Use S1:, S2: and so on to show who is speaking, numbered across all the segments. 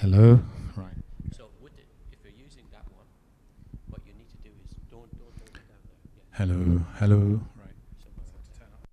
S1: Hello. Right.
S2: So with it, if you're using that one, what you need to do is don't hold it down there. Yeah,
S1: Hello. Hello. Right.
S2: somewhere around there.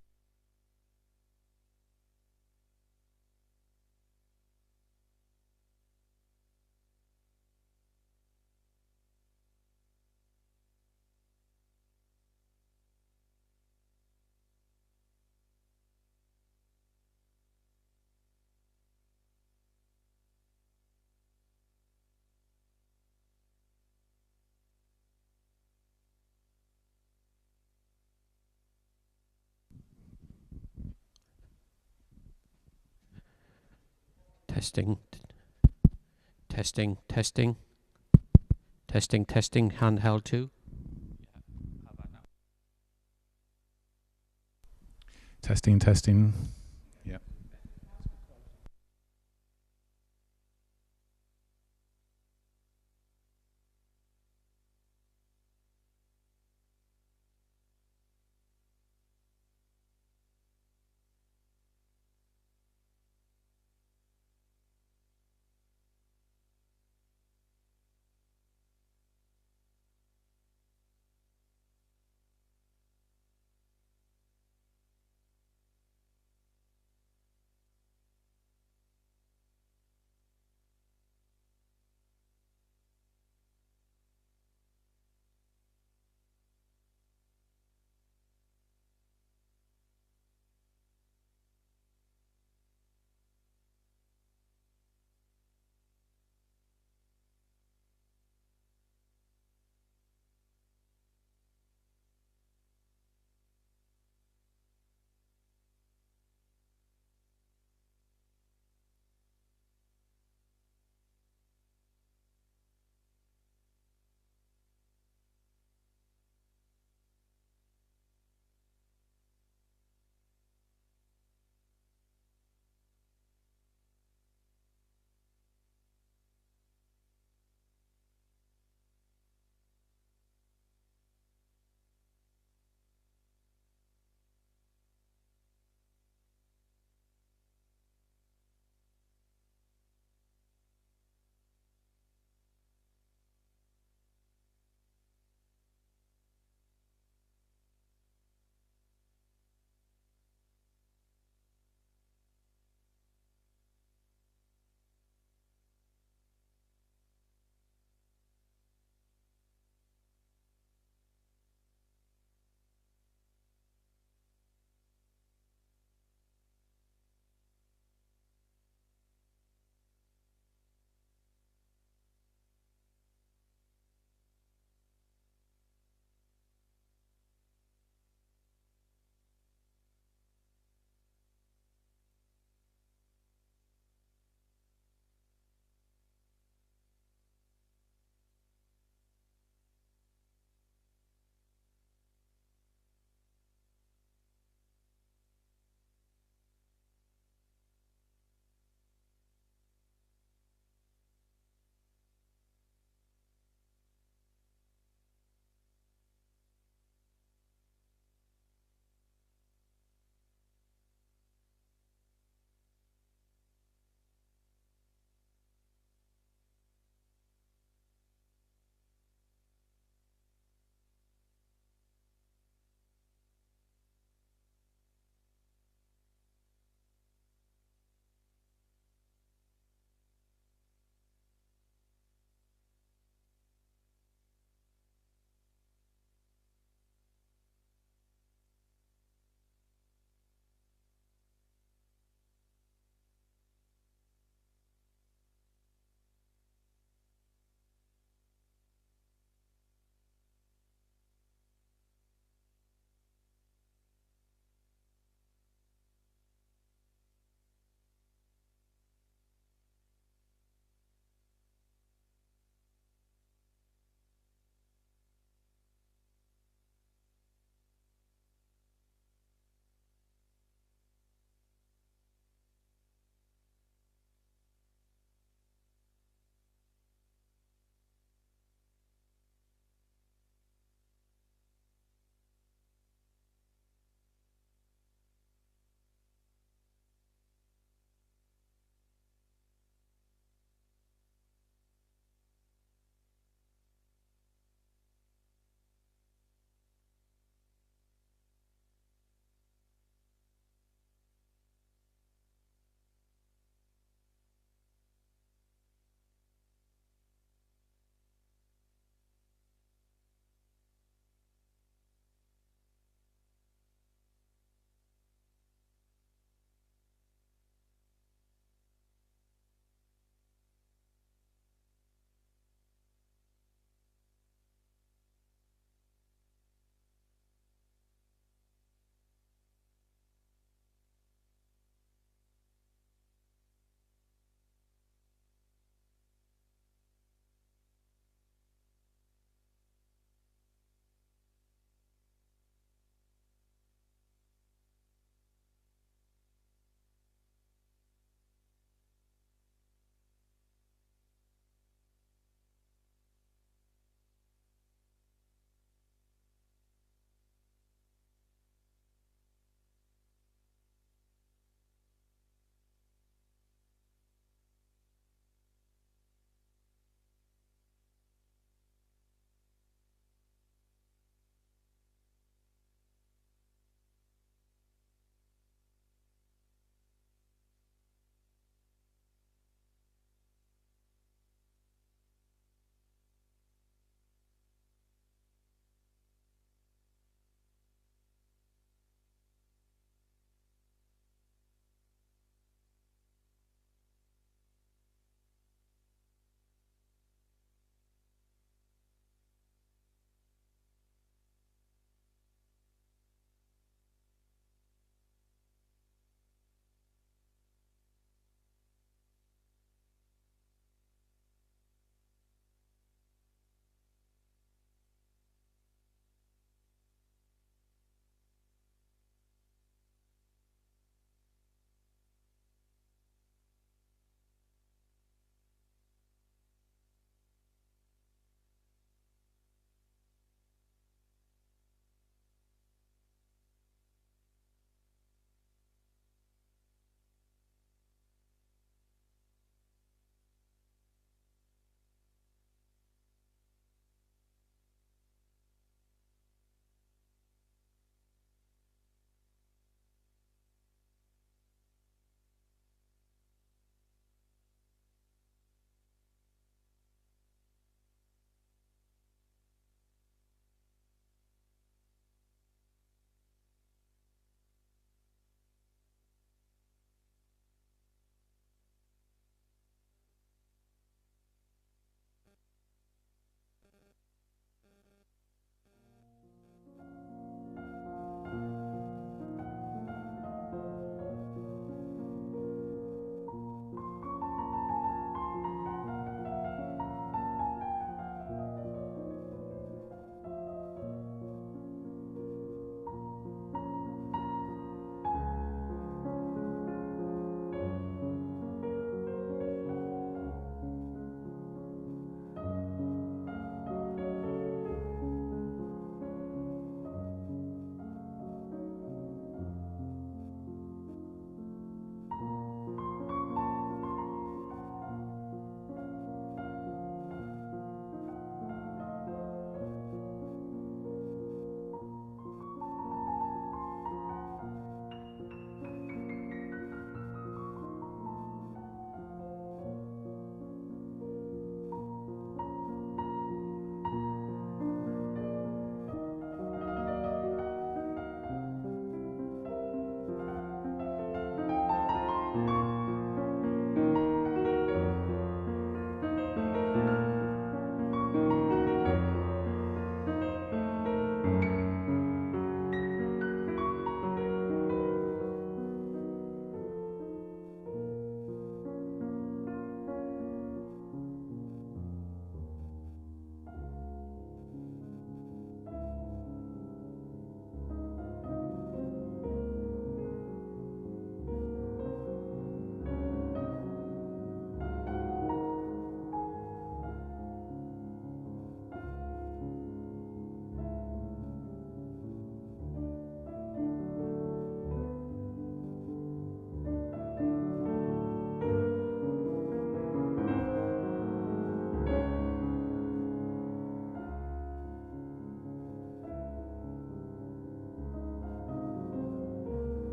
S2: Testing, testing, testing, testing, testing. Handheld too. Yeah. How about now?
S1: Testing. Testing. Yeah.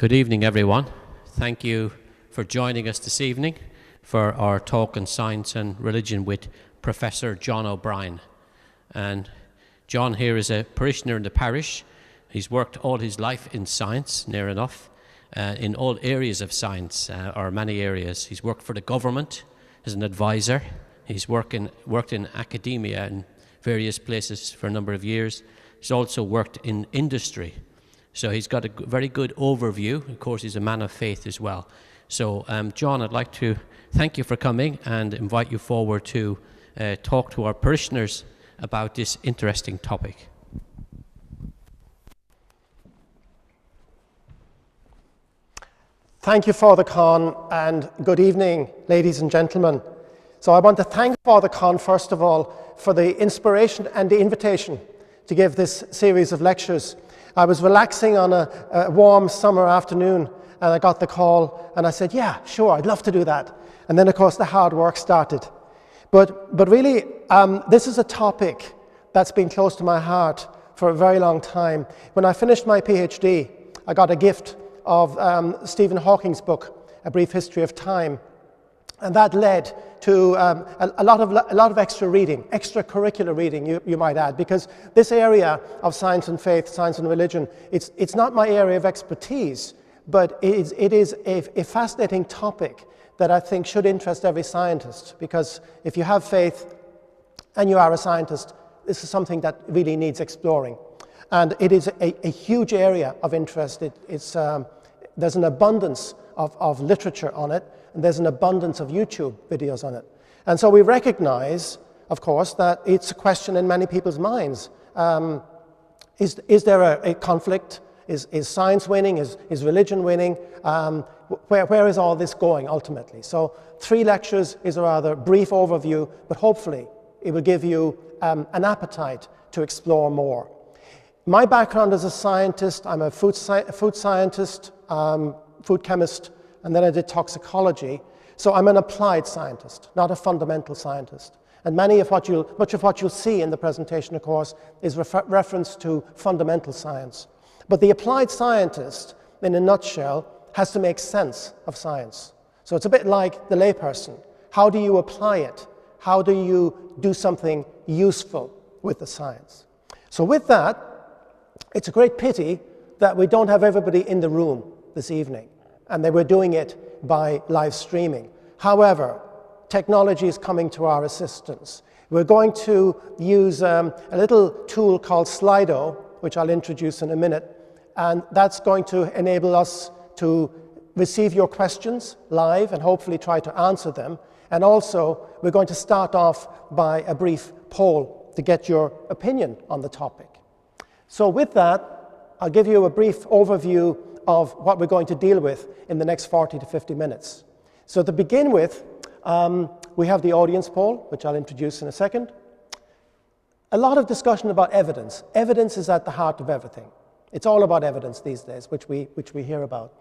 S2: Good evening, everyone. Thank you for joining us this evening for our talk on science and religion with Professor John O'Brien. And John here is a parishioner in the parish. He's worked all his life in science, near enough, in all areas of science, or many areas. He's worked for the government as an advisor. He's worked in academia in various places for a number of years. He's also worked in industry. So he's got a very good overview. Of course, he's a man of faith as well. So, John, I'd like to thank you for coming and invite you forward to talk to our parishioners about this interesting topic.
S3: Thank you, Father Con, and good evening, ladies and gentlemen. So I want to thank Father Con, first of all, for the inspiration and the invitation to give this series of lectures. I was relaxing on a warm summer afternoon, and I got the call, and I said, yeah, sure, I'd love to do that. And then, of course, the hard work started. But really, this is a topic that's been close to my heart for a very long time. When I finished my PhD, I got a gift of Stephen Hawking's book, A Brief History of Time. And that led to a lot of extra reading, extracurricular reading, you might add, because this area of science and faith, science and religion, it's not my area of expertise, but it is a fascinating topic that I think should interest every scientist, because if you have faith and you are a scientist, this is something that really needs exploring. And it is a huge area of interest. There's an abundance of literature on it, and there's an abundance of YouTube videos on it. And so we recognize, of course, that it's a question in many people's minds. Is there a conflict? Is science winning? Is religion winning? Where is all this going ultimately? So 3 lectures is a rather brief overview, but hopefully it will give you an appetite to explore more. My background as a scientist, I'm a food scientist, food chemist, and then I did toxicology. So I'm an applied scientist, not a fundamental scientist. And much of what you'll see in the presentation, of course, is reference to fundamental science. But the applied scientist, in a nutshell, has to make sense of science. So it's a bit like the layperson. How do you apply it? How do you do something useful with the science? So with that, it's a great pity that we don't have everybody in the room this evening, and they were doing it by live streaming. However, technology is coming to our assistance. We're going to use a little tool called Slido, which I'll introduce in a minute, and that's going to enable us to receive your questions live and hopefully try to answer them. And also, we're going to start off by a brief poll to get your opinion on the topic. So with that, I'll give you a brief overview of what we're going to deal with in the next 40 to 50 minutes. So to begin with, we have the audience poll, which I'll introduce in a second. A lot of discussion about evidence. Evidence is at the heart of everything. It's all about evidence these days, which we hear about.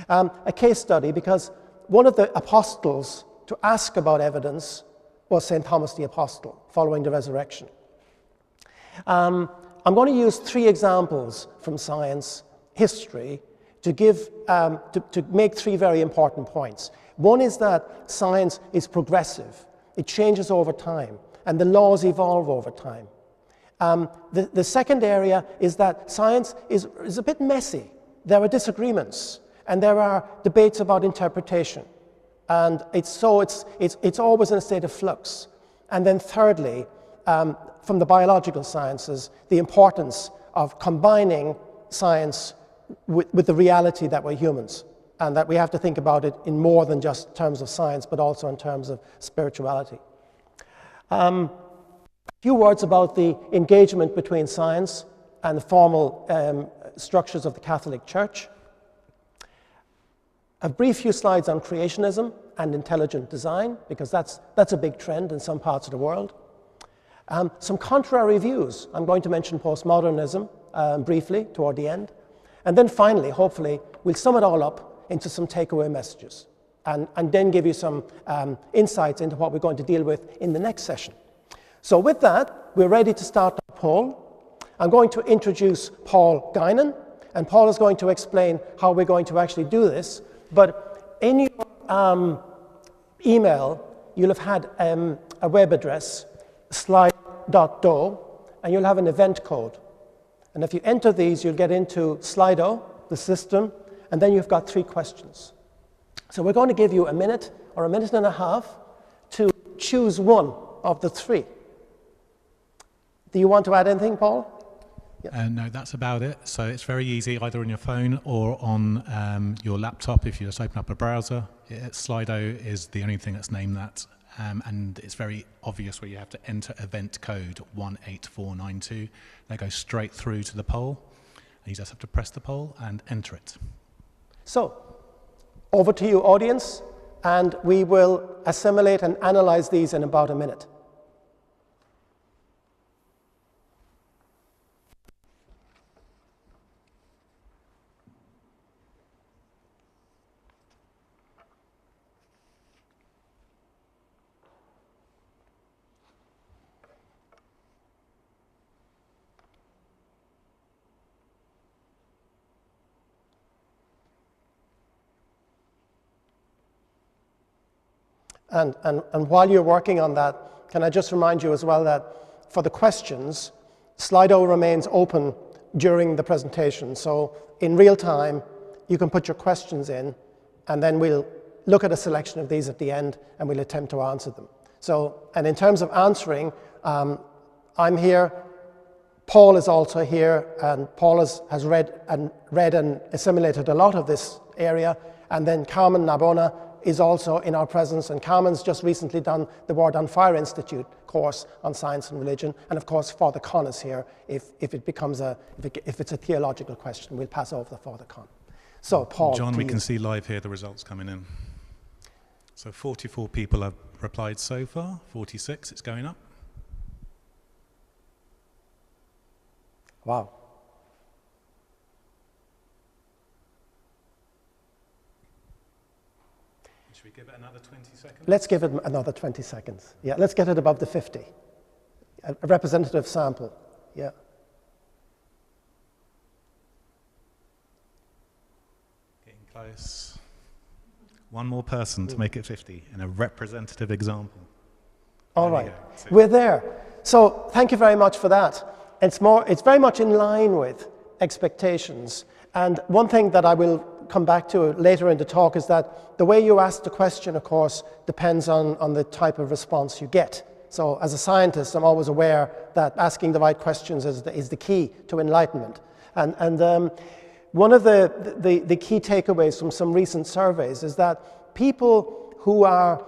S3: A case study, because one of the apostles to ask about evidence was St. Thomas the Apostle, following the resurrection. I'm going to use 3 examples from science history to make 3 very important points. One is that science is progressive. It changes over time, and the laws evolve over time. The second area is that science is a bit messy. There are disagreements, and there are debates about interpretation. And it's always in a state of flux. And then thirdly, from the biological sciences, the importance of combining science with the reality that we're humans, and that we have to think about it in more than just terms of science, but also in terms of spirituality. A few words about the engagement between science and the formal structures of the Catholic Church. A brief few slides on creationism and intelligent design, because that's a big trend in some parts of the world. Some contrary views. I'm going to mention postmodernism briefly toward the end. And then finally, hopefully, we'll sum it all up into some takeaway messages, and then give you some insights into what we're going to deal with in the next session. So with that, we're ready to start the poll. I'm going to introduce Paul Guinan, And Paul is going to explain how we're going to actually do this. But in your email, you'll have had a web address, slide.do, and you'll have an event code. And if you enter these, you'll get into Slido, the system, and then you've got 3 questions. So we're going to give you a minute or a minute and a half to choose one of the 3. Do you want to add anything, Paul?
S1: No, that's about it. So it's very easy, either on your phone or on your laptop. If you just open up a browser, Slido is the only thing that's named that. And it's very obvious where you have to enter event code 18492. That goes straight through to the poll. And you just have to press the poll and enter it.
S3: So, over to you, audience, and we will assimilate and analyze these in about a minute. And while you're working on that, can I just remind you as well that for the questions, Slido remains open during the presentation. So in real time, you can put your questions in, and then we'll look at a selection of these at the end, and we'll attempt to answer them. So, and in terms of answering, I'm here, Paul is also here, and Paul has read and assimilated a lot of this area, and then Carmen Narbona is also in our presence, and Carmen's just recently done the Word on Fire Institute course on science and religion, and of course Father Con is here if it's a theological question. We'll pass over to Father Con. So Paul,
S1: John, we
S3: please.
S1: can see live here the results coming in. So 44 people have replied so far, 46, it's going up.
S3: Wow.
S1: Should we give it another 20 seconds?
S3: Let's give it another 20 seconds. Yeah, let's get it above the 50. A representative sample. Yeah.
S1: Getting close. One more person to make it 50 in a representative example.
S3: All right. We're there. So thank you very much for that. It's very much in line with expectations. And one thing that I will come back to later in the talk is that the way you ask the question, of course, depends on the type of response you get. So as a scientist, I'm always aware that asking the right questions is the key to enlightenment. And one of the key takeaways from some recent surveys is that people who are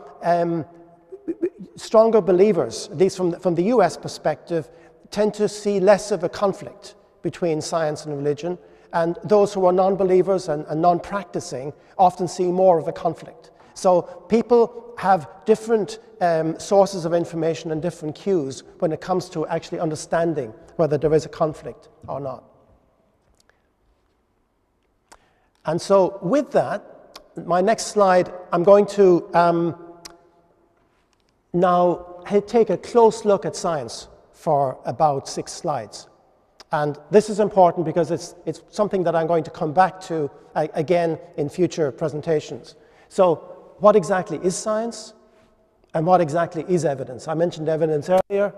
S3: stronger believers, at least from the US perspective, tend to see less of a conflict between science and religion. And those who are non-believers and non-practicing often see more of a conflict. So people have different sources of information and different cues when it comes to actually understanding whether there is a conflict or not. And so with that, my next slide, I'm going to now take a close look at science for about 6 slides. And this is important because it's something that I'm going to come back to again in future presentations. So what exactly is science? And what exactly is evidence? I mentioned evidence earlier.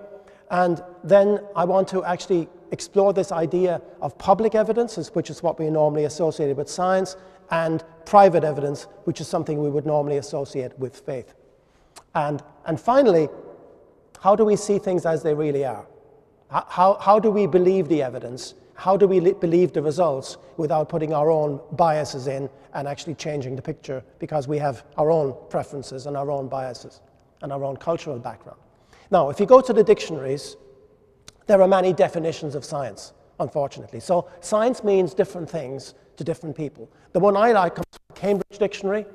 S3: And then I want to actually explore this idea of public evidence, which is what we normally associate with science, and private evidence, which is something we would normally associate with faith. And finally, how do we see things as they really are? How do we believe the evidence? How do we believe the results without putting our own biases in and actually changing the picture because we have our own preferences and our own biases and our own cultural background? Now, if you go to the dictionaries, there are many definitions of science, unfortunately. So science means different things to different people. The one I like comes from the Cambridge Dictionary,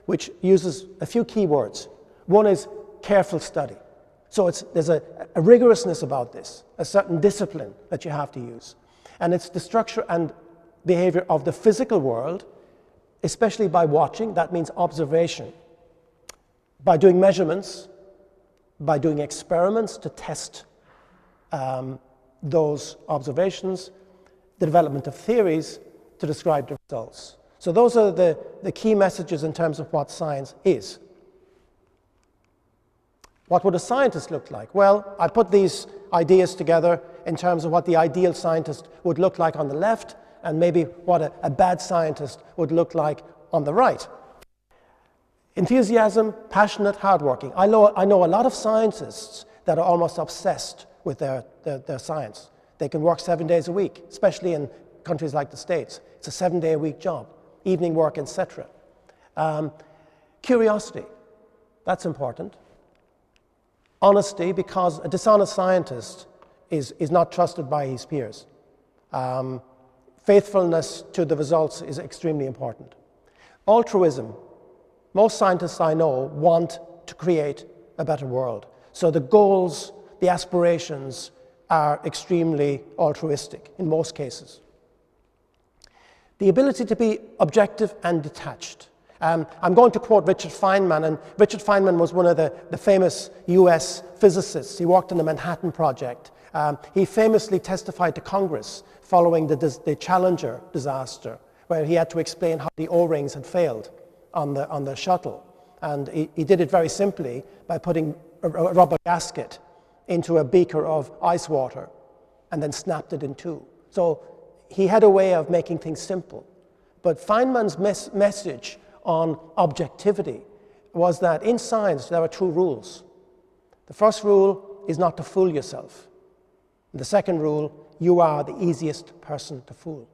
S3: which uses a few key words. One is careful study. So there's a rigorousness about this, a certain discipline that you have to use. And it's the structure and behavior of the physical world, especially by watching, that means observation, by doing measurements, by doing experiments to test those observations, the development of theories, to describe the results. So those are the key messages in terms of what science is. What would a scientist look like? Well, I put these ideas together in terms of what the ideal scientist would look like on the left, and maybe what a bad scientist would look like on the right. Enthusiasm, passionate, hardworking. I know a lot of scientists that are almost obsessed with their science. They can work 7 days a week, especially in countries like the States. It's a 7-day-a-week job, evening work, etc. Curiosity, that's important. Honesty, because a dishonest scientist is not trusted by his peers. Faithfulness to the results is extremely important. Altruism. Most scientists I know want to create a better world. So the goals, the aspirations are extremely altruistic in most cases. The ability to be objective and detached. I'm going to quote Richard Feynman, and Richard Feynman was one of the famous US physicists. He worked on the Manhattan Project. He famously testified to Congress following the Challenger disaster, where he had to explain how the O-rings had failed on the shuttle. And he did it very simply by putting a rubber gasket into a beaker of ice water and then snapped it in two. So he had a way of making things simple. But Feynman's message on objectivity was that in science there are 2 rules. The first rule is not to fool yourself. And the second rule, you are the easiest person to fool.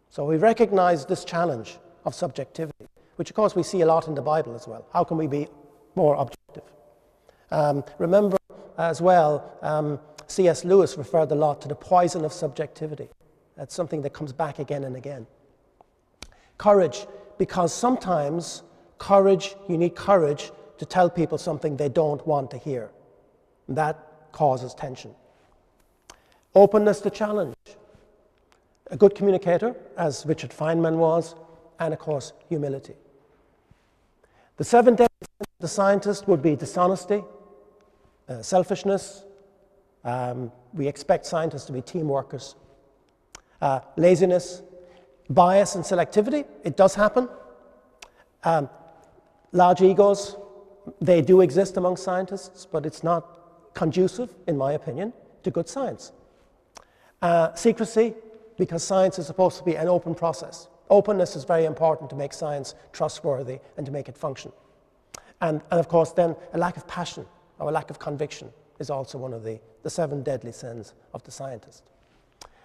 S3: So we recognize this challenge of subjectivity, which of course we see a lot in the Bible as well. How can we be more objective? Remember as well, C.S. Lewis referred a lot to the poison of subjectivity. That's something that comes back again and again. Courage, because sometimes you need courage to tell people something they don't want to hear. And that causes tension. Openness to challenge. A good communicator, as Richard Feynman was, and of course, humility. The 7 deadly sins of the scientist would be dishonesty, selfishness. We expect scientists to be team workers. Laziness, bias and selectivity. It does happen. Large egos, they do exist among scientists, but it's not conducive, in my opinion, to good science. Secrecy, because science is supposed to be an open process. Openness is very important to make science trustworthy and to make it function. And of course, then a lack of passion or a lack of conviction is also one of the 7 deadly sins of the scientist.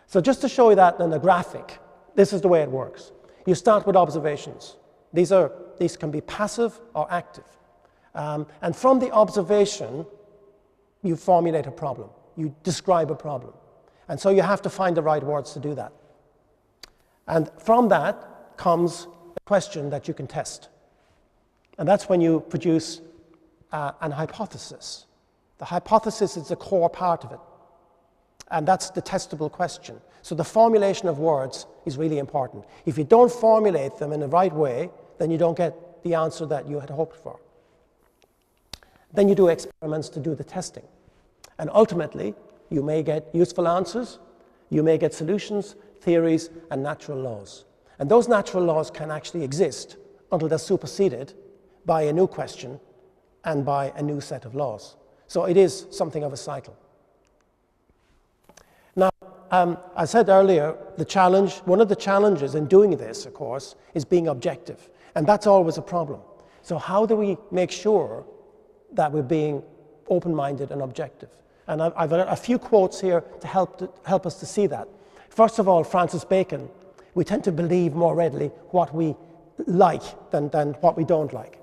S3: So just to show you that in a graphic, this is the way it works. You start with observations. These can be passive or active. And from the observation, you formulate a problem. You describe a problem. And so you have to find the right words to do that. And from that comes a question that you can test. And that's when you produce an hypothesis. The hypothesis is the core part of it. And that's the testable question. So the formulation of words is really important. If you don't formulate them in the right way, then you don't get the answer that you had hoped for. Then you do experiments to do the testing. And ultimately, you may get useful answers, you may get solutions, theories, and natural laws. And those natural laws can actually exist until they're superseded by a new question and by a new set of laws. So it is something of a cycle. Now, I said earlier, one of the challenges in doing this, of course, is being objective. And that's always a problem. So how do we make sure that we're being open-minded and objective? And I've got a few quotes here to help us to see that. First of all, Francis Bacon. We tend to believe more readily what we like than what we don't like.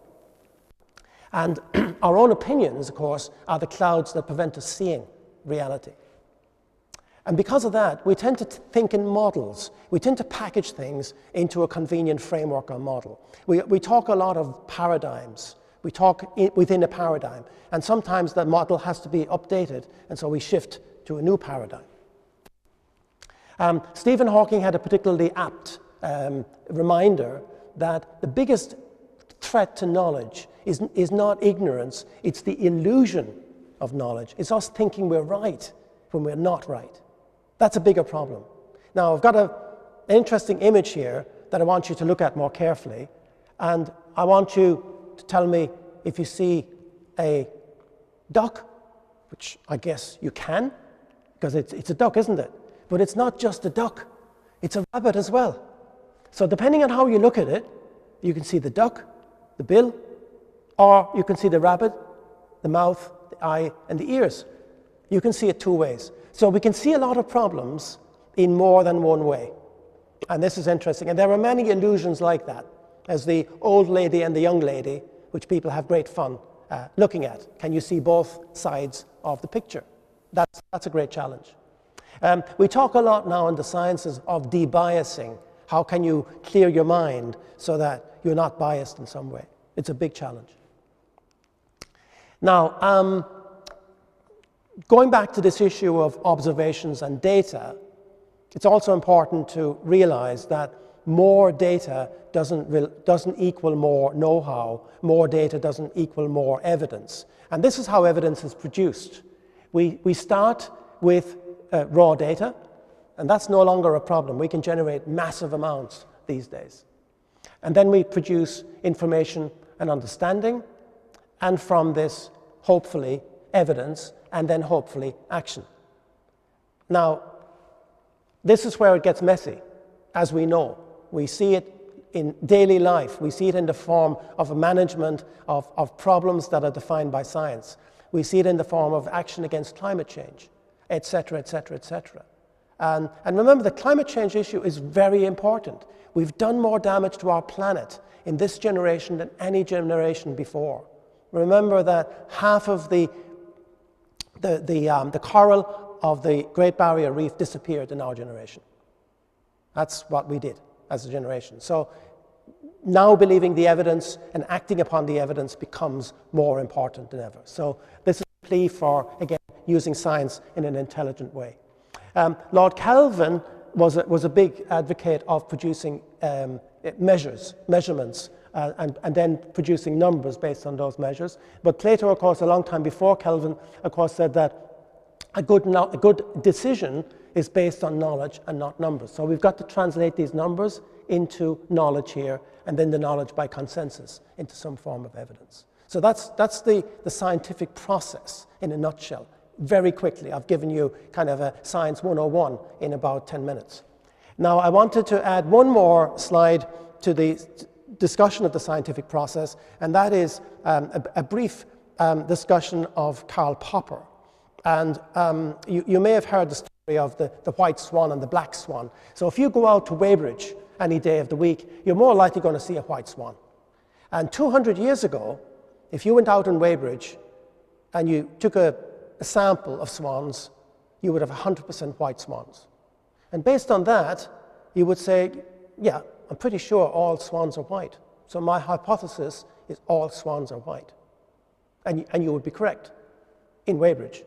S3: And our own opinions, of course, are the clouds that prevent us seeing reality. And because of that, we tend to think in models. We tend to package things into a convenient framework or model. We talk a lot of paradigms. We talk within a paradigm. And sometimes the model has to be updated, and so we shift to a new paradigm. Stephen Hawking had a particularly apt reminder that the biggest threat to knowledge is not ignorance, it's the illusion of knowledge. It's us thinking we're right when we're not right. That's a bigger problem. Now, I've got an interesting image here that I want you to look at more carefully. And I want you to tell me if you see a duck, which I guess you can, because it's a duck, isn't it? But it's not just a duck, it's a rabbit as well. So depending on how you look at it, you can see the duck, the bill, or you can see the rabbit, the mouth, the eye, and the ears. You can see it two ways. So we can see a lot of problems in more than one way. And this is interesting. And there are many illusions like that, as the old lady and the young lady, which people have great fun looking at. Can you see both sides of the picture? That's a great challenge. We talk a lot now in the sciences of debiasing. How can you clear your mind so that you're not biased in some way? It's a big challenge. Now, going back to this issue of observations and data, it's also important to realize that more data doesn't equal more know-how. More data doesn't equal more evidence. And this is how evidence is produced. We start with raw data, and that's no longer a problem. We can generate massive amounts these days. And then we produce information and understanding, and from this, hopefully, evidence, and then hopefully action. Now, this is where it gets messy, as we know. We see it in daily life. We see it in the form of a management of problems that are defined by science. We see it in the form of action against climate change, et cetera, et cetera, et cetera. And remember, the climate change issue is very important. We've done more damage to our planet in this generation than any generation before. Remember that half of the coral of the Great Barrier Reef disappeared in our generation. That's what we did as a generation. So now believing the evidence and acting upon the evidence becomes more important than ever. So this is a plea for, again, using science in an intelligent way. Lord Kelvin was a big advocate of producing measurements, and then producing numbers based on those measures. But Plato, of course, a long time before Kelvin, of course, said that a good decision is based on knowledge and not numbers. So we've got to translate these numbers into knowledge here, and then the knowledge by consensus into some form of evidence. So that's the scientific process in a nutshell. Very quickly, I've given you kind of a Science 101 in about 10 minutes. Now, I wanted to add one more slide to the discussion of the scientific process, and that is a brief discussion of Karl Popper. And you may have heard the story of the white swan and the black swan. So if you go out to Weybridge any day of the week, you're more likely going to see a white swan. And 200 years ago, if you went out in Weybridge and you took a sample of swans, you would have 100% white swans. And based on that, you would say, yeah, I'm pretty sure all swans are white. So my hypothesis is all swans are white. And you would be correct in Weybridge.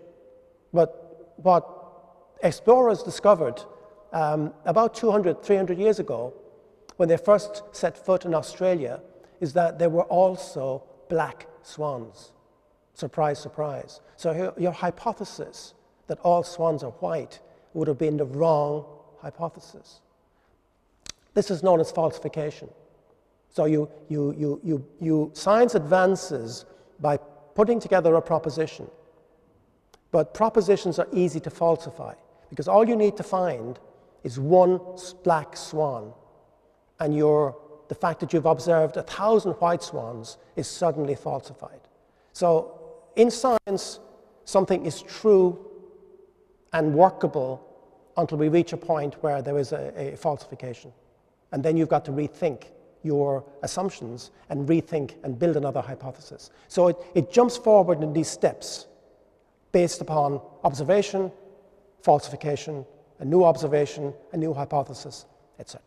S3: But what explorers discovered about 200, 300 years ago, when they first set foot in Australia, is that there were also black swans. Surprise, surprise. So your hypothesis that all swans are white would have been the wrong hypothesis. This is known as falsification. So science advances by putting together a proposition. But propositions are easy to falsify because all you need to find is one black swan, and the fact that you've observed 1,000 white swans is suddenly falsified. So in science, something is true and workable until we reach a point where there is a falsification. And then you've got to rethink your assumptions and rethink and build another hypothesis. So it jumps forward in these steps based upon observation, falsification, a new observation, a new hypothesis, etc.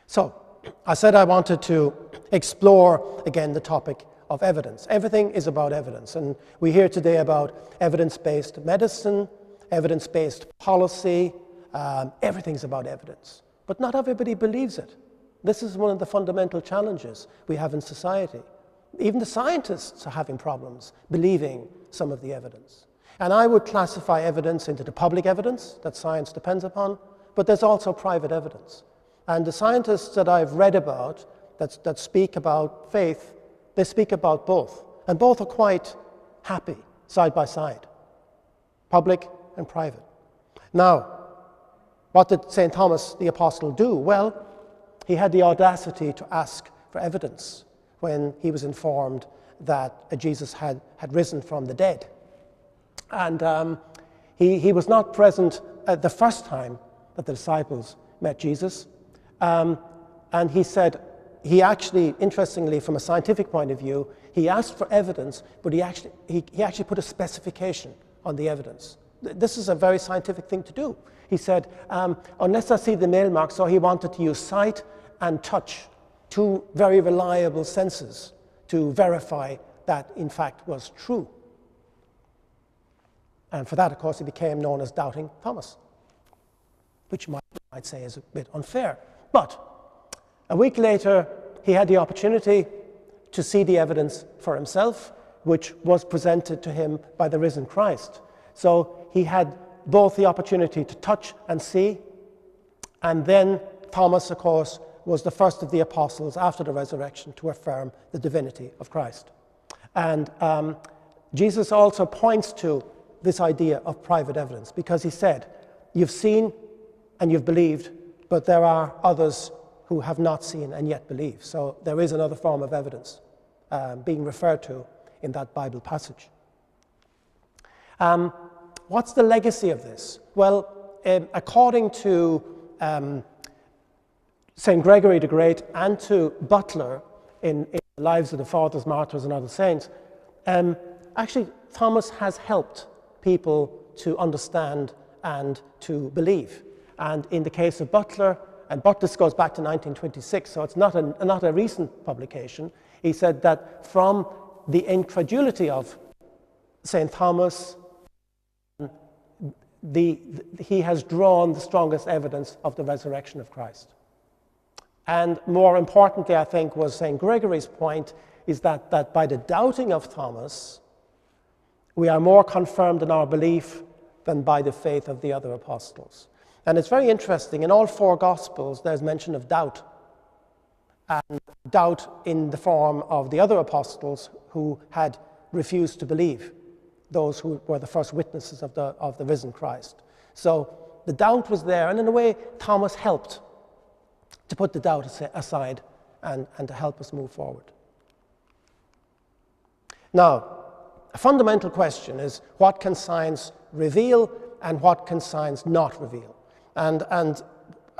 S3: So I said I wanted to explore, again, the topic of evidence. Everything is about evidence. And we hear today about evidence-based medicine, evidence-based policy. Everything's about evidence. But not everybody believes it. This is one of the fundamental challenges we have in society. Even the scientists are having problems believing some of the evidence. And I would classify evidence into the public evidence that science depends upon, but there's also private evidence. And the scientists that I've read about that speak about faith, they speak about both. And both are quite happy, side by side, public and private. Now, what did St. Thomas the Apostle do? Well, he had the audacity to ask for evidence when he was informed that Jesus had risen from the dead. And he was not present the first time that the disciples met Jesus. And he said, he actually, interestingly, from a scientific point of view, he asked for evidence, but he actually put a specification on the evidence. This is a very scientific thing to do. He said, unless I see the nail marks, so he wanted to use sight and touch, two very reliable senses, to verify that, in fact, was true. And for that, of course, he became known as Doubting Thomas, which you might say is a bit unfair. But a week later, he had the opportunity to see the evidence for himself, which was presented to him by the risen Christ. So he had both the opportunity to touch and see, and then Thomas, of course, was the first of the apostles after the resurrection to affirm the divinity of Christ. And Jesus also points to this idea of private evidence, because he said, you've seen and you've believed, but there are others who have not seen and yet believe. So there is another form of evidence being referred to in that Bible passage. What's the legacy of this? Well, according to St. Gregory the Great and to Butler in the Lives of the Fathers, Martyrs, and Other Saints, actually Thomas has helped people to understand and to believe. And in the case of Butler, and this goes back to 1926, so it's not a recent publication, he said that from the incredulity of St. Thomas, he has drawn the strongest evidence of the resurrection of Christ. And more importantly, I think, was St. Gregory's point, is that by the doubting of Thomas, we are more confirmed in our belief than by the faith of the other apostles. And it's very interesting, in all four Gospels, there's mention of doubt. And doubt in the form of the other apostles who had refused to believe, those who were the first witnesses of the risen Christ. So the doubt was there, and in a way, Thomas helped to put the doubt aside and to help us move forward. Now, a fundamental question is, what can science reveal and what can science not reveal? And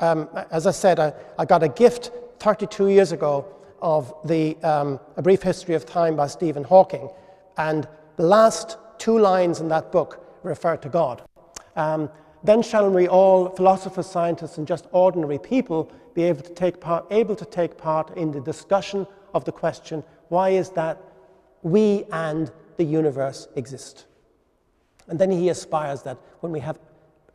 S3: as I said, I got a gift 32 years ago of A Brief History of Time by Stephen Hawking, and the last two lines in that book refer to God. Then shall we all, philosophers, scientists, and just ordinary people, be able to take part in the discussion of the question, why is that we and the universe exist? And then he aspires that when we have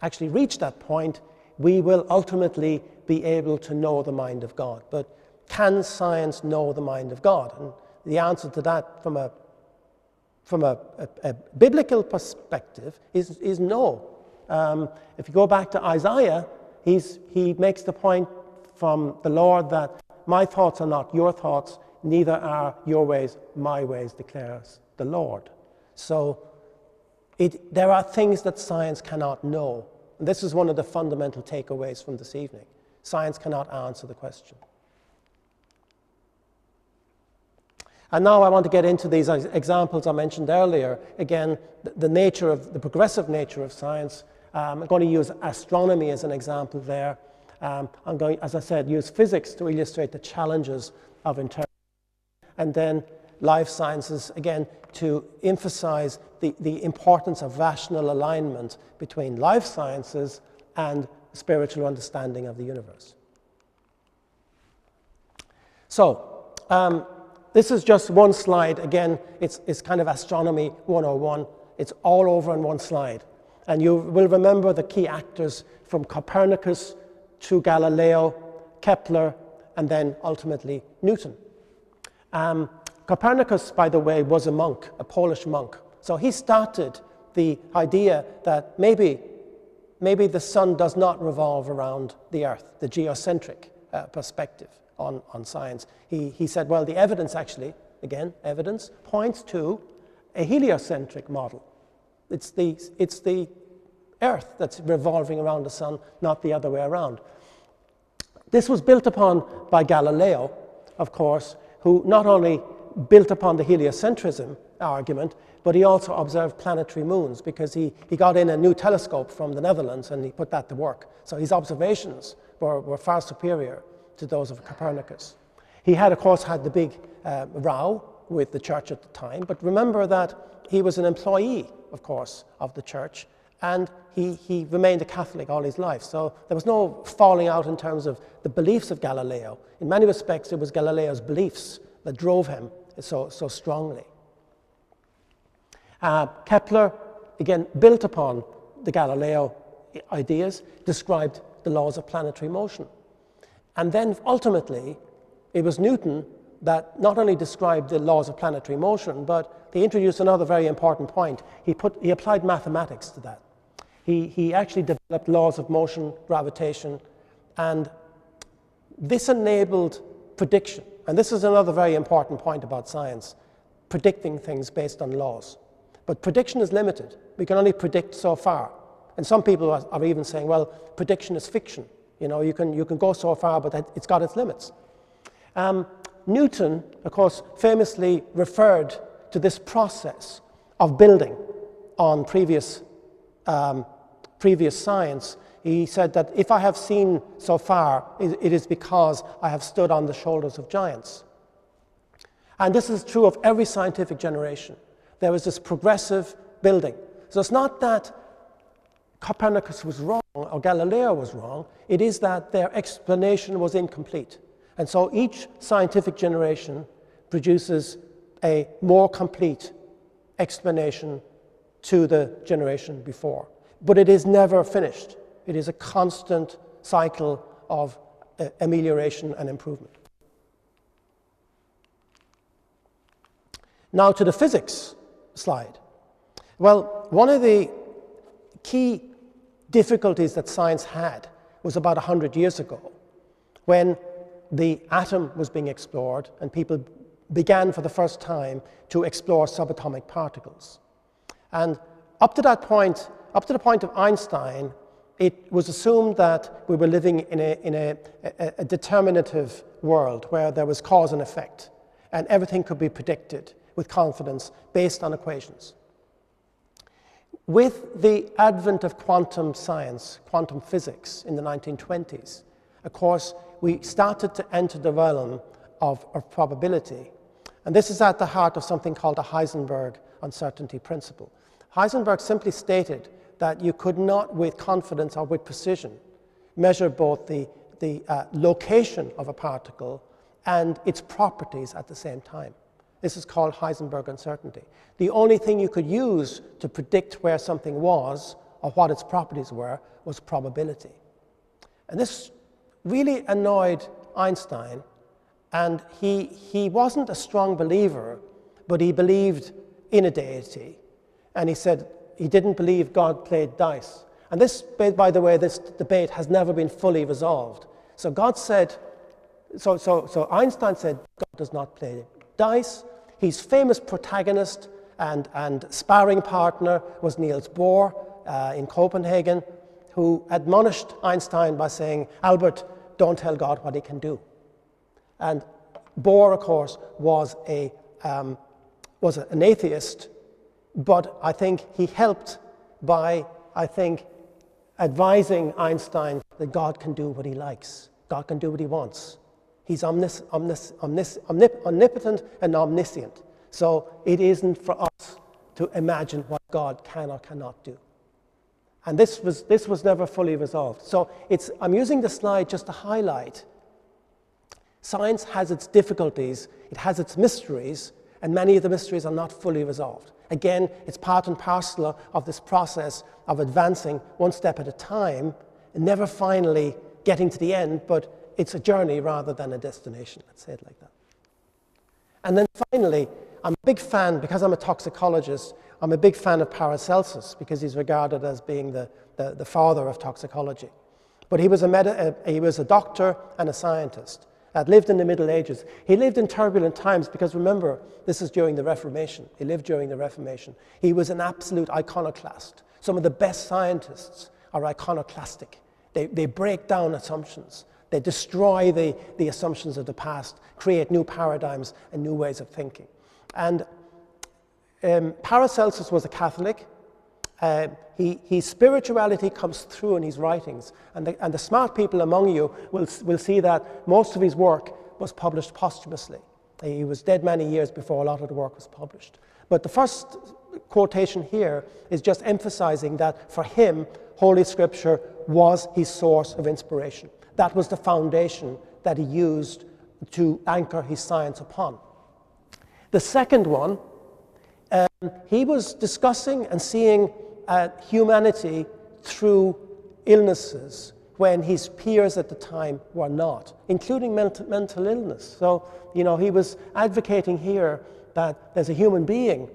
S3: actually reached that point, we will ultimately be able to know the mind of God. But can science know the mind of God? And the answer to that from a biblical perspective is no. If you go back to Isaiah, he makes the point from the Lord that my thoughts are not your thoughts, neither are your ways my ways, declares the Lord. So there are things that science cannot know. And this is one of the fundamental takeaways from this evening. Science cannot answer the question. And now I want to get into these examples I mentioned earlier. Again, the progressive nature of science. I'm going to use astronomy as an example there. I'm going, as I said, use physics to illustrate the challenges of interpretation. And then life sciences, again, to emphasize the importance of rational alignment between life sciences and spiritual understanding of the universe. So, this is just one slide. Again, it's kind of astronomy 101. It's all over in one slide. And you will remember the key actors from Copernicus to Galileo, Kepler, and then ultimately Newton. Copernicus, by the way, was a monk, a Polish monk. So he started the idea that maybe the sun does not revolve around the Earth, the geocentric perspective on science. He said, well, the evidence actually, again, evidence, points to a heliocentric model. It's the Earth that's revolving around the sun, not the other way around. This was built upon by Galileo, of course, who not only built upon the heliocentrism argument, but he also observed planetary moons, because he got in a new telescope from the Netherlands and he put that to work. So his observations were far superior to those of Copernicus. He had, of course, had the big row with the church at the time, but remember that he was an employee, of course, of the church, and he remained a Catholic all his life. So there was no falling out in terms of the beliefs of Galileo. In many respects, it was Galileo's beliefs that drove him so strongly. Kepler, again, built upon the Galileo ideas, described the laws of planetary motion. And then ultimately, it was Newton that not only described the laws of planetary motion, but he introduced another very important point. He applied mathematics to that. He actually developed laws of motion, gravitation, and this enabled prediction. And this is another very important point about science, predicting things based on laws. But prediction is limited. We can only predict so far. And some people are even saying, well, prediction is fiction. You know, you can go so far, but it's got its limits. Newton, of course, famously referred to this process of building on previous science. He said that if I have seen so far, it is because I have stood on the shoulders of giants. And this is true of every scientific generation. There was this progressive building. So it's not that Copernicus was wrong or Galileo was wrong. It is that their explanation was incomplete. And so each scientific generation produces a more complete explanation to the generation before. But it is never finished. It is a constant cycle of amelioration and improvement. Now to the physics slide. Well, one of the key difficulties that science had was about 100 years ago, when the atom was being explored and people began for the first time to explore subatomic particles. And up to the point of Einstein, it was assumed that we were living in a determinative world where there was cause and effect, and everything could be predicted with confidence based on equations. With the advent of quantum science, quantum physics in the 1920s, of course, we started to enter the realm of probability. And this is at the heart of something called the Heisenberg uncertainty principle. Heisenberg simply stated that you could not, with confidence or with precision, measure both the location of a particle and its properties at the same time. This is called Heisenberg uncertainty. The only thing you could use to predict where something was or what its properties were was probability. And this really annoyed Einstein, and he wasn't a strong believer, but he believed in a deity. And he said he didn't believe God played dice. And this, by the way, this debate has never been fully resolved. So Einstein said God does not play dice. His famous protagonist and sparring partner was Niels Bohr in Copenhagen, who admonished Einstein by saying, Albert, don't tell God what he can do. And Bohr, of course, was an atheist, but I think he helped by, advising Einstein that God can do what he likes. God can do what he wants. He's omnipotent and omniscient. So it isn't for us to imagine what God can or cannot do. And this was never fully resolved. So I'm using the slide just to highlight science has its difficulties, it has its mysteries, and many of the mysteries are not fully resolved. Again, it's part and parcel of this process of advancing one step at a time and never finally getting to the end, but it's a journey rather than a destination. Let's say it like that. And then finally, I'm a big fan, because I'm a toxicologist, I'm a big fan of Paracelsus, because he's regarded as being the father of toxicology. But he was a doctor and a scientist that lived in the Middle Ages. He lived in turbulent times because, remember, this is during the Reformation. He lived during the Reformation. He was an absolute iconoclast. Some of the best scientists are iconoclastic. They break down assumptions. They destroy the assumptions of the past, create new paradigms and new ways of thinking. And Paracelsus was a Catholic. His spirituality comes through in his writings, and the smart people among you will see that most of his work was published posthumously. He was dead many years before a lot of the work was published. But the first quotation here is just emphasizing that for him, Holy Scripture was his source of inspiration. That was the foundation that he used to anchor his science upon. The second one, he was discussing and seeing humanity through illnesses when his peers at the time were not, including mental illness. So, he was advocating here that there's a human being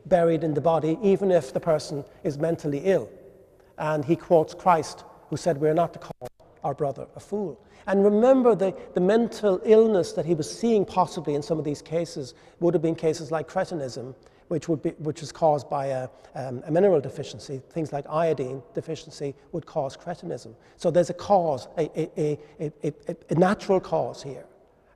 S3: buried in the body, even if the person is mentally ill. And he quotes Christ, who said, "We're not to call our brother a fool." And remember, the mental illness that he was seeing possibly in some of these cases would have been cases like cretinism, which is caused by a mineral deficiency. Things like iodine deficiency would cause cretinism. So there's a cause, a natural cause here.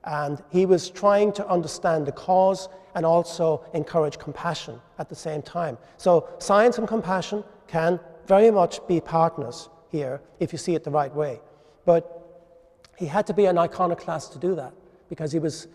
S3: And he was trying to understand the cause and also encourage compassion at the same time. So science and compassion can very much be partners here if you see it the right way. But he had to be an iconoclast to do that, because he was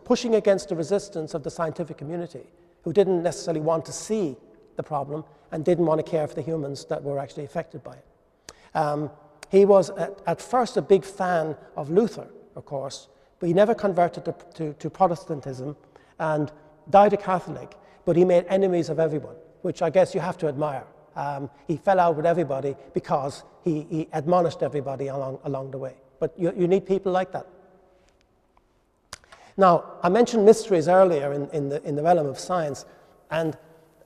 S3: pushing against the resistance of the scientific community, who didn't necessarily want to see the problem and didn't want to care for the humans that were actually affected by it. He was at first a big fan of Luther, of course, but he never converted to Protestantism and died a Catholic, but he made enemies of everyone, which I guess you have to admire. He fell out with everybody because he admonished everybody along the way. But you need people like that. Now, I mentioned mysteries earlier in the realm of science, and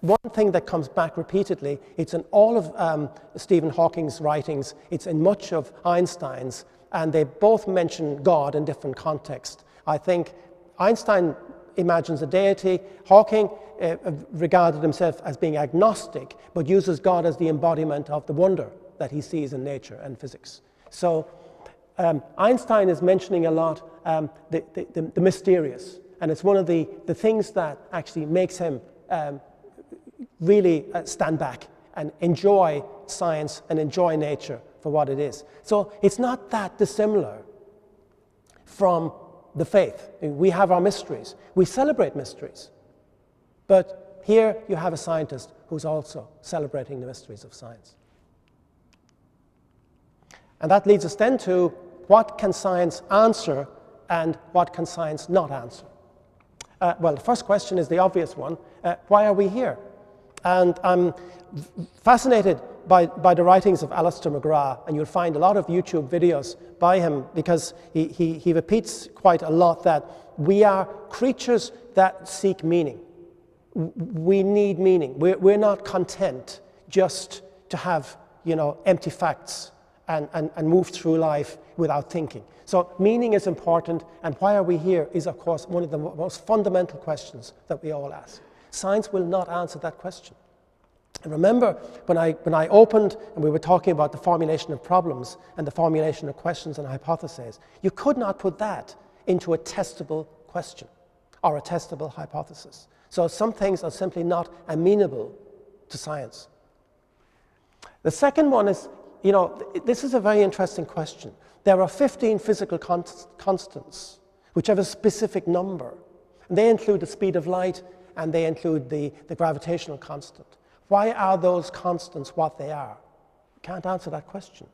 S3: one thing that comes back repeatedly, it's in all of Stephen Hawking's writings, it's in much of Einstein's, and they both mention God in different contexts. I think Einstein imagines a deity. Hawking regarded himself as being agnostic, but uses God as the embodiment of the wonder that he sees in nature and physics. So Einstein is mentioning a lot the mysterious, and it's one of the things that actually makes him really stand back and enjoy science and enjoy nature for what it is. So it's not that dissimilar from the faith. We have our mysteries. We celebrate mysteries. But here you have a scientist who's also celebrating the mysteries of science. And that leads us then to what can science answer and what can science not answer? Well, the first question is the obvious one. Why are we here? And I'm fascinated by the writings of Alistair McGrath, and you'll find a lot of YouTube videos by him, because he repeats quite a lot that we are creatures that seek meaning. We need meaning. We're not content just to have, empty facts and move through life without thinking. So meaning is important, and why are we here is, of course, one of the most fundamental questions that we all ask. Science will not answer that question. And remember, when I opened and we were talking about the formulation of problems and the formulation of questions and hypotheses, you could not put that into a testable question or a testable hypothesis. So some things are simply not amenable to science. The second one is, this is a very interesting question. There are 15 physical constants which have a specific number. And they include the speed of light, and they include the gravitational constant. Why are those constants what they are? Can't answer that question.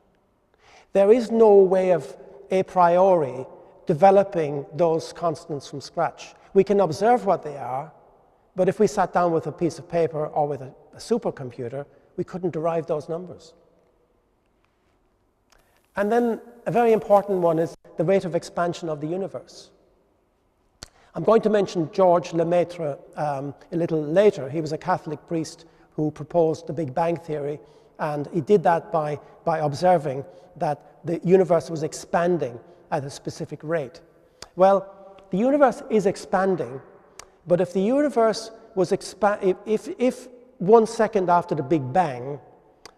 S3: There is no way of a priori developing those constants from scratch. We can observe what they are, but if we sat down with a piece of paper or with a supercomputer, we couldn't derive those numbers. And then a very important one is the rate of expansion of the universe. I'm going to mention George Lemaitre a little later. He was a Catholic priest who proposed the Big Bang theory, and he did that by observing that the universe was expanding at a specific rate. Well, the universe is expanding, but if the universe was if 1 second after the Big Bang,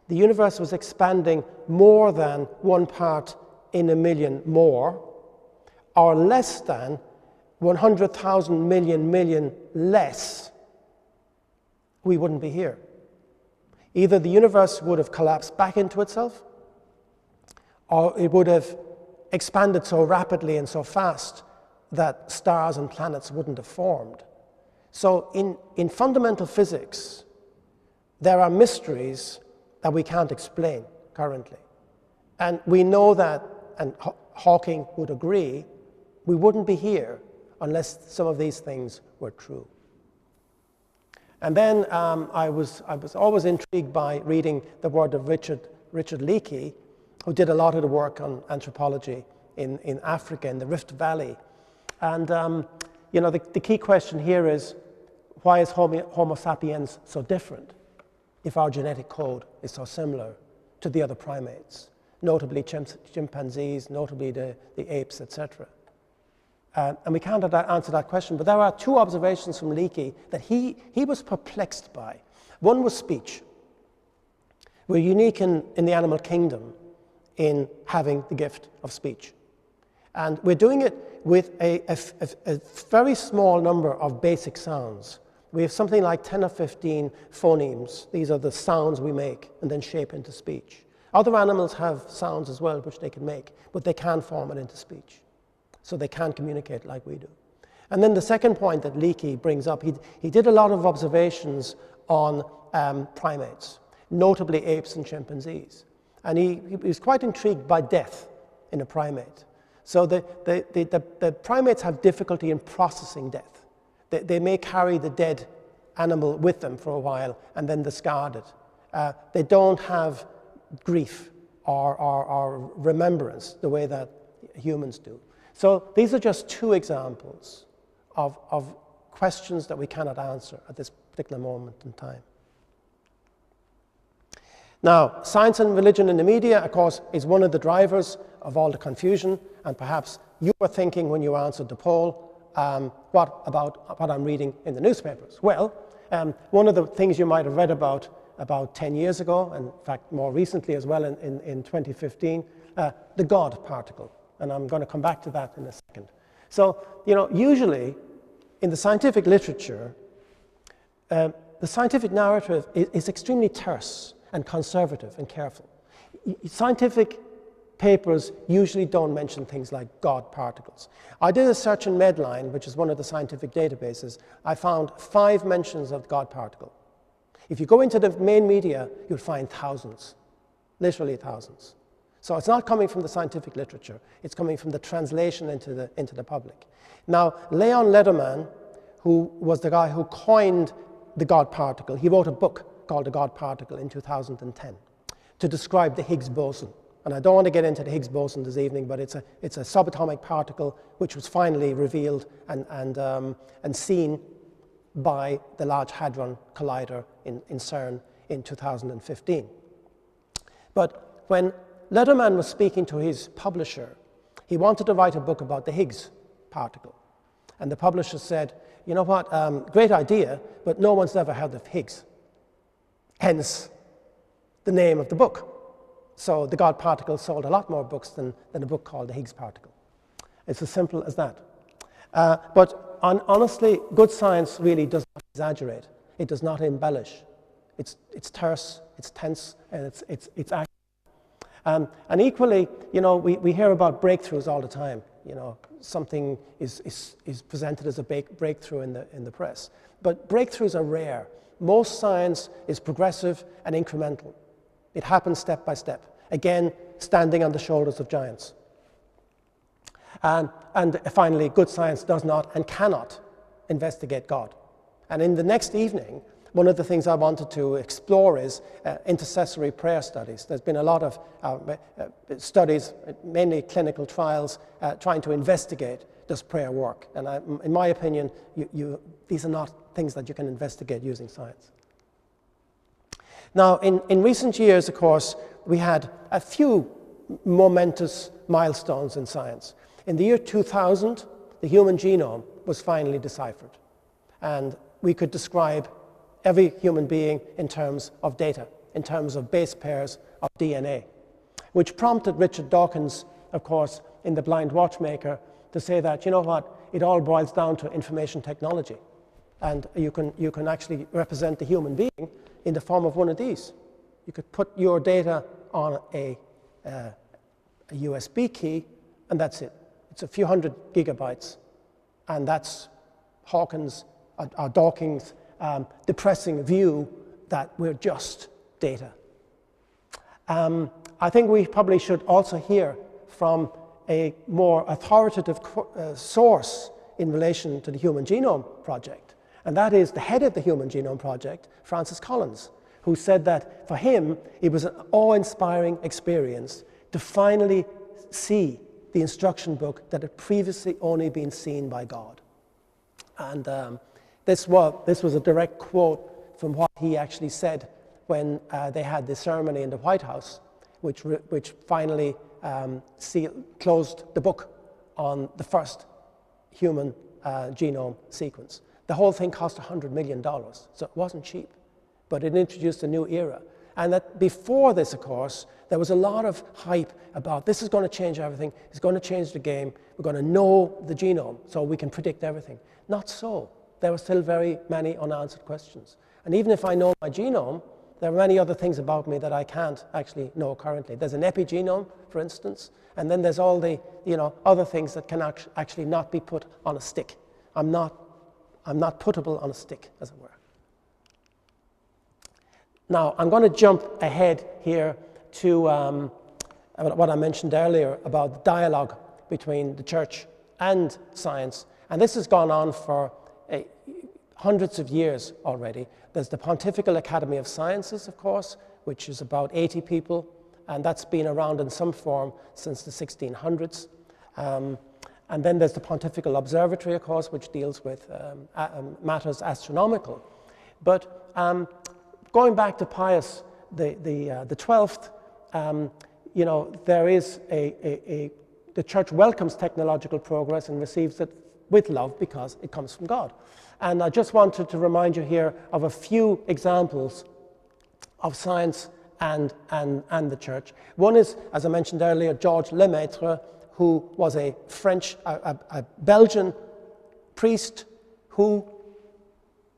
S3: the universe was expanding more than 1 part in a million more, or less than 100,000 million less, we wouldn't be here. Either the universe would have collapsed back into itself, or it would have expanded so rapidly and so fast that stars and planets wouldn't have formed. So in fundamental physics, there are mysteries that we can't explain currently. And we know that, and Hawking would agree, we wouldn't be here unless some of these things were true. And then I was always intrigued by reading the work of Richard Leakey, who did a lot of the work on anthropology in Africa, in the Rift Valley. And the key question here is, why is Homo sapiens so different if our genetic code is so similar to the other primates, notably chimpanzees, notably the apes, etc.? And we can't answer that question, but there are 2 observations from Leakey that he was perplexed by. One was speech. We're unique in the animal kingdom in having the gift of speech. And we're doing it with a very small number of basic sounds. We have something like 10 or 15 phonemes. These are the sounds we make and then shape into speech. Other animals have sounds as well, which they can make, but they can't form it into speech. So they can't communicate like we do. And then the second point that Leakey brings up, he did a lot of observations on primates, notably apes and chimpanzees. And he was quite intrigued by death in a primate. So the primates have difficulty in processing death. They may carry the dead animal with them for a while and then discard it. They don't have grief or remembrance the way that humans do. So these are just 2 examples of questions that we cannot answer at this particular moment in time. Now, science and religion in the media, of course, is one of the drivers of all the confusion, and perhaps you were thinking when you answered the poll, what about what I'm reading in the newspapers? Well, one of the things you might have read about 10 years ago, and in fact more recently as well in 2015, the God particle. And I'm going to come back to that in a second. So, usually in the scientific literature, the scientific narrative is extremely terse and conservative and careful. Scientific papers usually don't mention things like God particles. I did a search in Medline, which is one of the scientific databases. I found 5 mentions of God particle. If you go into the main media, you'll find thousands, literally thousands. So it's not coming from the scientific literature. It's coming from the translation into the public. Now, Leon Lederman, who was the guy who coined the God particle, he wrote a book called The God Particle in 2010 to describe the Higgs boson. And I don't want to get into the Higgs boson this evening, but it's a subatomic particle which was finally revealed and seen by the Large Hadron Collider in CERN in 2015. But when Lederman was speaking to his publisher, he wanted to write a book about the Higgs particle. And the publisher said, you know what, great idea, but no one's ever heard of Higgs. Hence, the name of the book. So the God particle sold a lot more books than a book called the Higgs particle. It's as simple as that. But honestly, good science really does not exaggerate. It does not embellish. It's terse, it's tense, and it's accurate. And equally, we hear about breakthroughs all the time. Something is presented as a breakthrough in the press. But breakthroughs are rare. Most science is progressive and incremental. It happens step by step. Again, standing on the shoulders of giants. And finally, good science does not and cannot investigate God. And in the next evening, one of the things I wanted to explore is intercessory prayer studies. There's been a lot of studies, mainly clinical trials, trying to investigate does prayer work? And in my opinion, these are not things that you can investigate using science. Now, in recent years, of course, we had a few momentous milestones in science. In the year 2000, the human genome was finally deciphered. And we could describe every human being in terms of data, in terms of base pairs of DNA, which prompted Richard Dawkins, of course, in The Blind Watchmaker, to say that, you know what, it all boils down to information technology. And you can actually represent the human being in the form of one of these. You could put your data on a USB key, and that's it. It's a few hundred gigabytes, and that's Dawkins' depressing view that we're just data. I think we probably should also hear from a more authoritative source in relation to the Human Genome Project, and that is the head of the Human Genome Project, Francis Collins, who said that for him it was an awe-inspiring experience to finally see the instruction book that had previously only been seen by God. And this was a direct quote from what he actually said when they had the ceremony in the White House, which finally closed the book on the first human genome sequence. The whole thing cost $100 million, so it wasn't cheap, but it introduced a new era. And that before this, of course, there was a lot of hype about this is going to change everything, it's going to change the game, we're going to know the genome so we can predict everything. Not so. There were still very many unanswered questions. And even if I know my genome, there are many other things about me that I can't actually know currently. There's an epigenome, for instance, and then there's all the other things that can actually not be put on a stick. I'm not puttable on a stick, as it were. Now, I'm going to jump ahead here to what I mentioned earlier about the dialogue between the church and science. And this has gone on for hundreds of years already. There's the Pontifical Academy of Sciences, of course, which is about 80 people, and that's been around in some form since the 1600s. And then there's the Pontifical Observatory, of course, which deals with matters astronomical. But going back to Pius the 12th, there is the church welcomes technological progress and receives it with love because it comes from God. And I just wanted to remind you here of a few examples of science and the church. One is, as I mentioned earlier, Georges Lemaitre, who was a Belgian priest who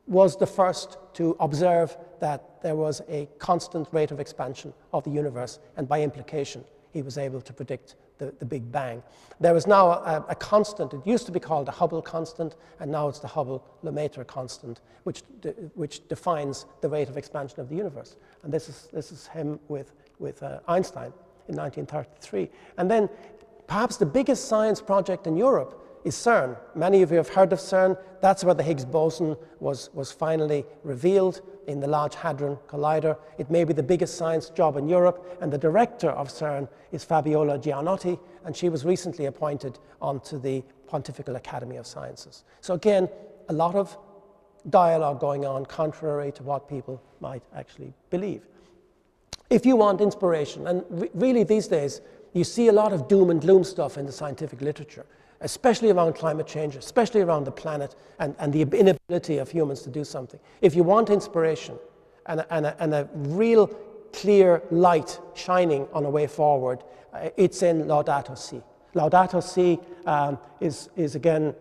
S3: was the first to observe that there was a constant rate of expansion of the universe, and by implication, he was able to predict the Big Bang. There is now a constant. It used to be called the Hubble constant, and now it's the Hubble-Lemaitre constant, which defines the rate of expansion of the universe. And this is him with Einstein in 1933. And then perhaps the biggest science project in Europe is CERN. Many of you have heard of CERN. That's where the Higgs boson was finally revealed in the Large Hadron Collider. It may be the biggest science job in Europe, and the director of CERN is Fabiola Gianotti, and she was recently appointed onto the Pontifical Academy of Sciences. So again, a lot of dialogue going on contrary to what people might actually believe. If you want inspiration, and really these days, you see a lot of doom and gloom stuff in the scientific literature, especially around climate change, especially around the planet and the inability of humans to do something. If you want inspiration and a real clear light shining on a way forward, it's in Laudato Si. Laudato Si is again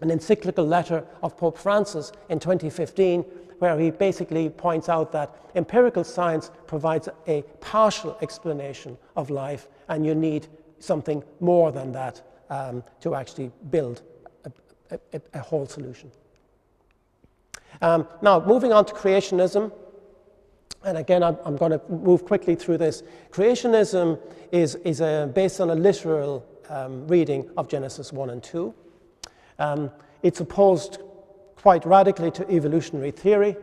S3: an encyclical letter of Pope Francis in 2015, where he basically points out that empirical science provides a partial explanation of life, and you need something more than that to actually build a whole solution. Now, moving on to creationism, and again, I'm going to move quickly through this. Creationism is based on a literal reading of Genesis 1 and 2. It's opposed quite radically to evolutionary theory,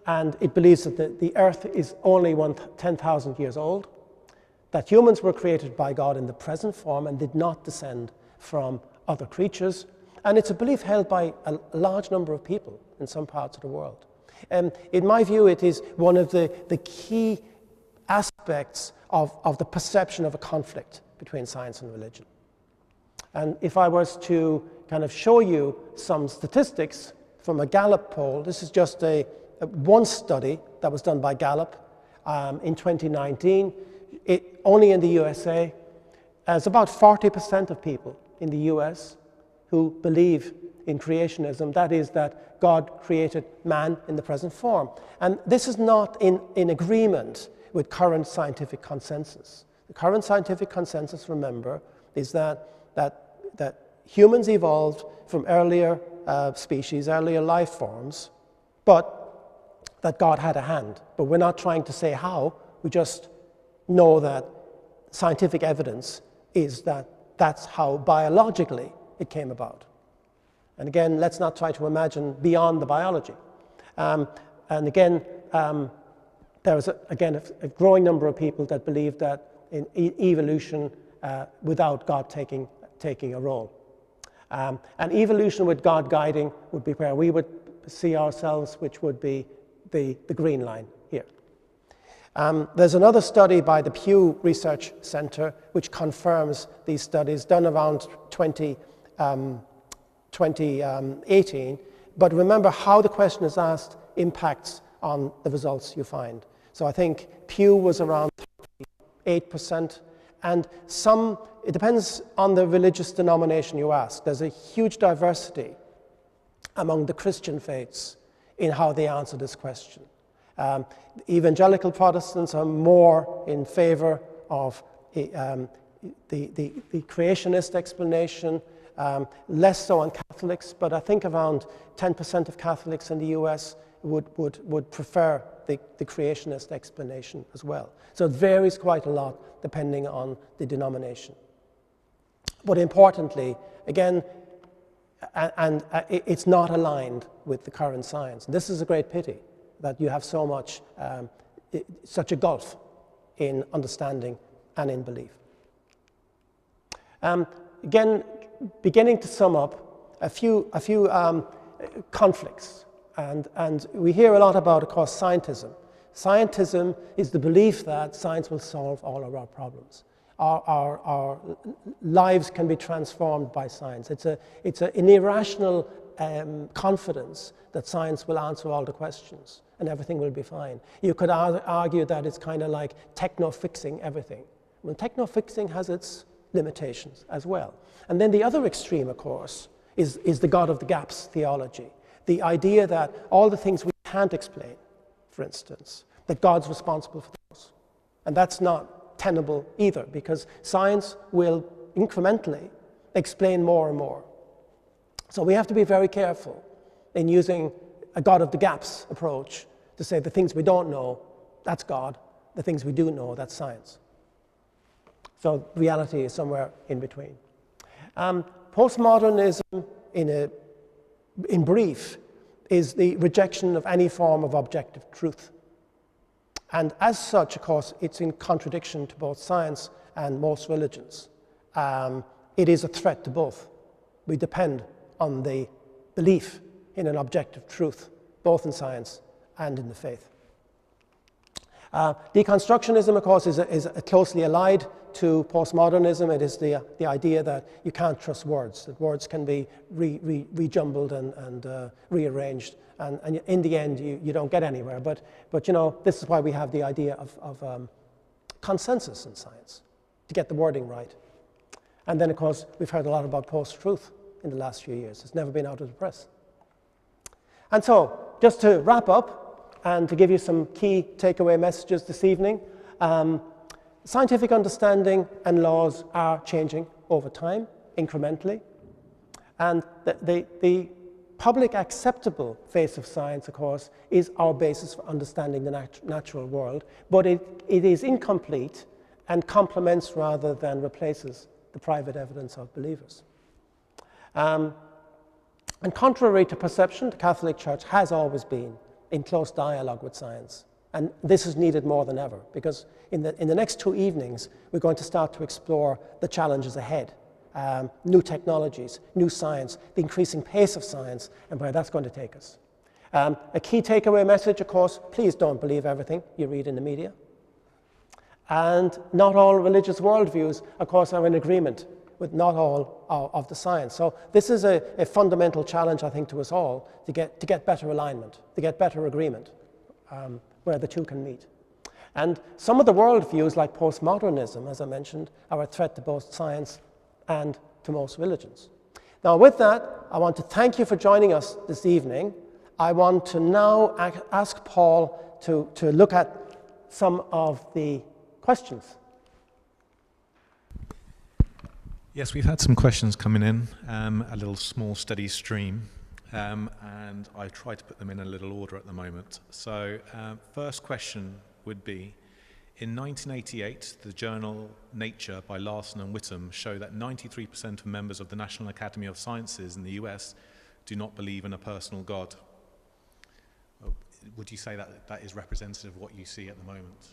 S3: and it believes that the earth is only 10,000 years old, that humans were created by God in the present form and did not descend from other creatures. And it's a belief held by a large number of people in some parts of the world. In my view, it is one of the key aspects of the perception of a conflict between science and religion. And if I was to kind of show you some statistics from a Gallup poll, this is just one study that was done by Gallup in 2019. Only in the USA, there's about 40% of people in the US who believe in creationism, that is, that God created man in the present form. And this is not in agreement with current scientific consensus. The current scientific consensus, remember, is that humans evolved from earlier species, earlier life forms, but that God had a hand. But we're not trying to say how, we just know that scientific evidence is that that's how biologically it came about. And again, let's not try to imagine beyond the biology. And again, there is, a growing number of people that believe that in evolution without God taking a role. And evolution with God guiding would be where we would see ourselves, which would be the green line here. There's another study by the Pew Research Center which confirms these studies, done around 2018. But remember, how the question is asked impacts on the results you find. So I think Pew was around 8%, and it depends on the religious denomination you ask. There's a huge diversity among the Christian faiths in how they answer this question. Evangelical Protestants are more in favor of the creationist explanation, less so on Catholics, but I think around 10% of Catholics in the US would prefer the creationist explanation as well. So it varies quite a lot depending on the denomination. But importantly, again, it's not aligned with the current science. And this is a great pity that you have so much, such a gulf in understanding and in belief. Again, beginning to sum up a few conflicts, and we hear a lot about, of course, scientism. Scientism is the belief that science will solve all of our problems. Our lives can be transformed by science. It's an irrational confidence that science will answer all the questions and everything will be fine. You could argue that it's kind of like techno-fixing everything. Well, techno-fixing has its limitations as well. And then the other extreme, of course, is the God of the gaps theology. The idea that all the things we can't explain, for instance, that God's responsible for those. And that's not tenable either, because science will incrementally explain more and more. So we have to be very careful in using a God of the gaps approach to say the things we don't know, that's God. The things we do know, that's science. So reality is somewhere in between. Postmodernism, in brief, is the rejection of any form of objective truth. And as such, of course, it's in contradiction to both science and most religions. It is a threat to both. We depend on the belief in an objective truth, both in science and in the faith. Deconstructionism, of course, is closely allied to postmodernism. It is the idea that you can't trust words, that words can be rejumbled and rearranged, and in the end you don't get anywhere. But you know, this is why we have the idea of consensus in science, to get the wording right. And then, of course, we've heard a lot about post-truth in the last few years. It's never been out of the press. And so, just to wrap up, and to give you some key takeaway messages this evening, scientific understanding and laws are changing over time, incrementally. And the public acceptable face of science, of course, is our basis for understanding the natural world, but it is incomplete and complements rather than replaces the private evidence of believers. And contrary to perception, the Catholic Church has always been in close dialogue with science. And this is needed more than ever, because in the next two evenings, we're going to start to explore the challenges ahead new technologies, new science, the increasing pace of science, and where that's going to take us. A key takeaway message, of course, please don't believe everything you read in the media. And not all religious worldviews, of course, are in agreement with not all of the science. So this is a fundamental challenge, I think, to us all, to get better alignment, to get better agreement, where the two can meet. And some of the worldviews, like postmodernism, as I mentioned, are a threat to both science and to most religions. Now, with that, I want to thank you for joining us this evening. I want to now ask Paul to look at some of the questions.
S1: Yes, we've had some questions coming in, a little small steady stream, and I try to put them in a little order at the moment. So first question would be, in 1988, the journal Nature by Larson and Whittam showed that 93% of members of the National Academy of Sciences in the US do not believe in a personal God. Would you say that that is representative of what you see at the moment?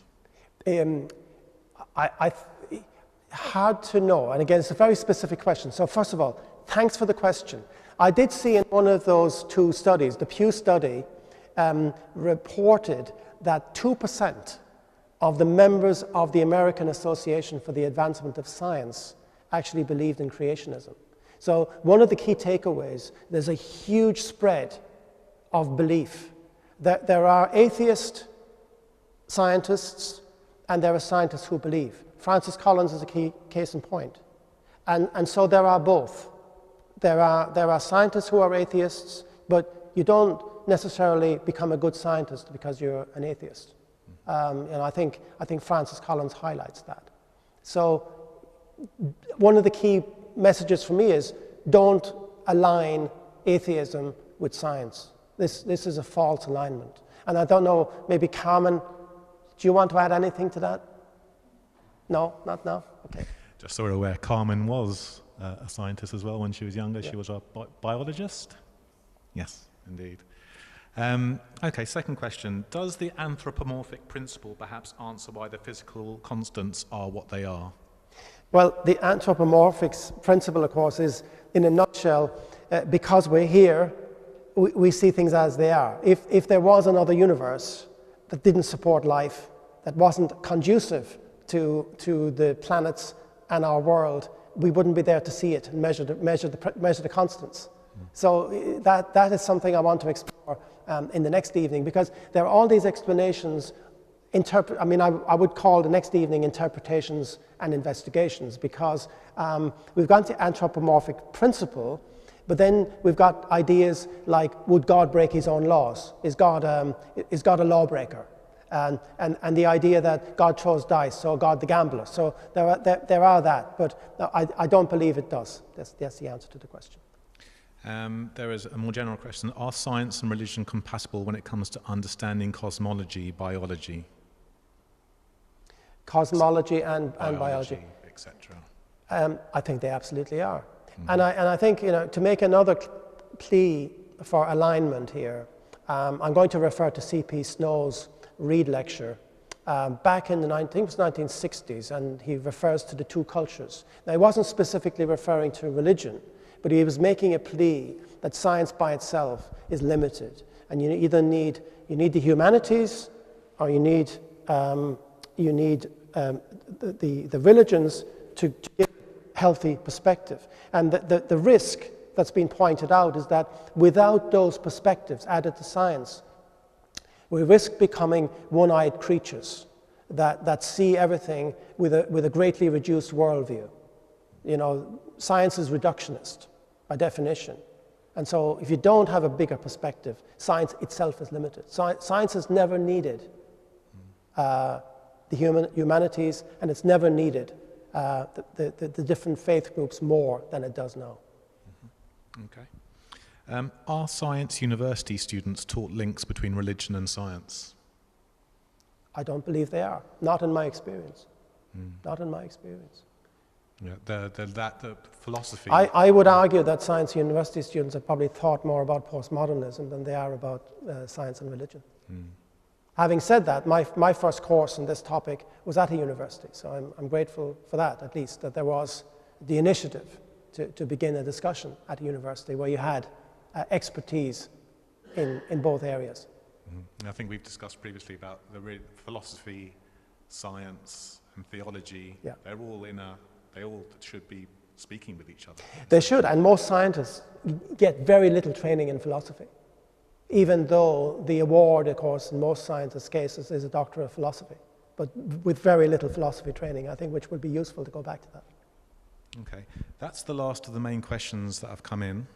S3: Hard to know, and again, it's a very specific question. So first of all, thanks for the question. I did see in one of those two studies, the Pew study, reported that 2% of the members of the American Association for the Advancement of Science actually believed in creationism. So one of the key takeaways, there's a huge spread of belief. There are atheist scientists and there are scientists who believe. Francis Collins is a key case in point. And so there are both. There are scientists who are atheists, but you don't necessarily become a good scientist because you're an atheist. And I think Francis Collins highlights that. So one of the key messages for me is don't align atheism with science. This is a false alignment. And I don't know, maybe Carmen, do you want to add anything to that? No, not now? Okay.
S1: Just so we're aware, Carmen was a scientist as well when she was younger.
S3: Yeah.
S1: She was a biologist? Yes, indeed. Okay, second question. Does the anthropomorphic principle perhaps answer why the physical constants are what they are?
S3: Well, the anthropomorphic principle, of course, is, in a nutshell, because we're here, we see things as they are. If there was another universe that didn't support life, that wasn't conducive to the planets and our world, we wouldn't be there to see it and measure the constants. So that is something I want to explore in the next evening, because there are all these explanations. I would call the next evening interpretations and investigations, because we've gone to anthropomorphic principle, but then we've got ideas like, would God break his own laws? Is God a lawbreaker? And the idea that God throws dice, so God the gambler. So there are that, but I don't believe it does. That's the answer to the question.
S1: There is a more general question. Are science and religion compatible when it comes to understanding cosmology, biology?
S3: Cosmology and biology.
S1: Etc.
S3: I think they absolutely are. And I think, to make another plea for alignment here, I'm going to refer to C.P. Snow's Reed lecture back in the 1960s, and he refers to the two cultures. Now, he wasn't specifically referring to religion, but he was making a plea that science by itself is limited, and you either need the humanities, or you need the religions to give healthy perspective. And the risk that's been pointed out is that without those perspectives added to science, we risk becoming one-eyed creatures that see everything with a greatly reduced worldview. Science is reductionist by definition. And so if you don't have a bigger perspective, science itself is limited. Science has never needed the humanities, and it's never needed the different faith groups more than it does now.
S1: Okay. Are science university students taught links between religion and science?
S3: I don't believe they are. Not in my experience. Not in my experience.
S1: Yeah, the philosophy.
S3: I would argue that science university students are probably taught more about postmodernism than they are about science and religion. Having said that, my first course in this topic was at a university, so I'm grateful for that, at least, that there was the initiative to begin a discussion at a university where you had expertise in both areas.
S1: I think we've discussed previously about the philosophy, science, and theology.
S3: Yeah.
S1: They all should be speaking with each other.
S3: They should, and most scientists get very little training in philosophy, even though the award, of course, in most scientists' cases is a Doctor of Philosophy, but with very little philosophy training, I think, which would be useful to go back to that.
S1: Okay, that's the last of the main questions that have come in.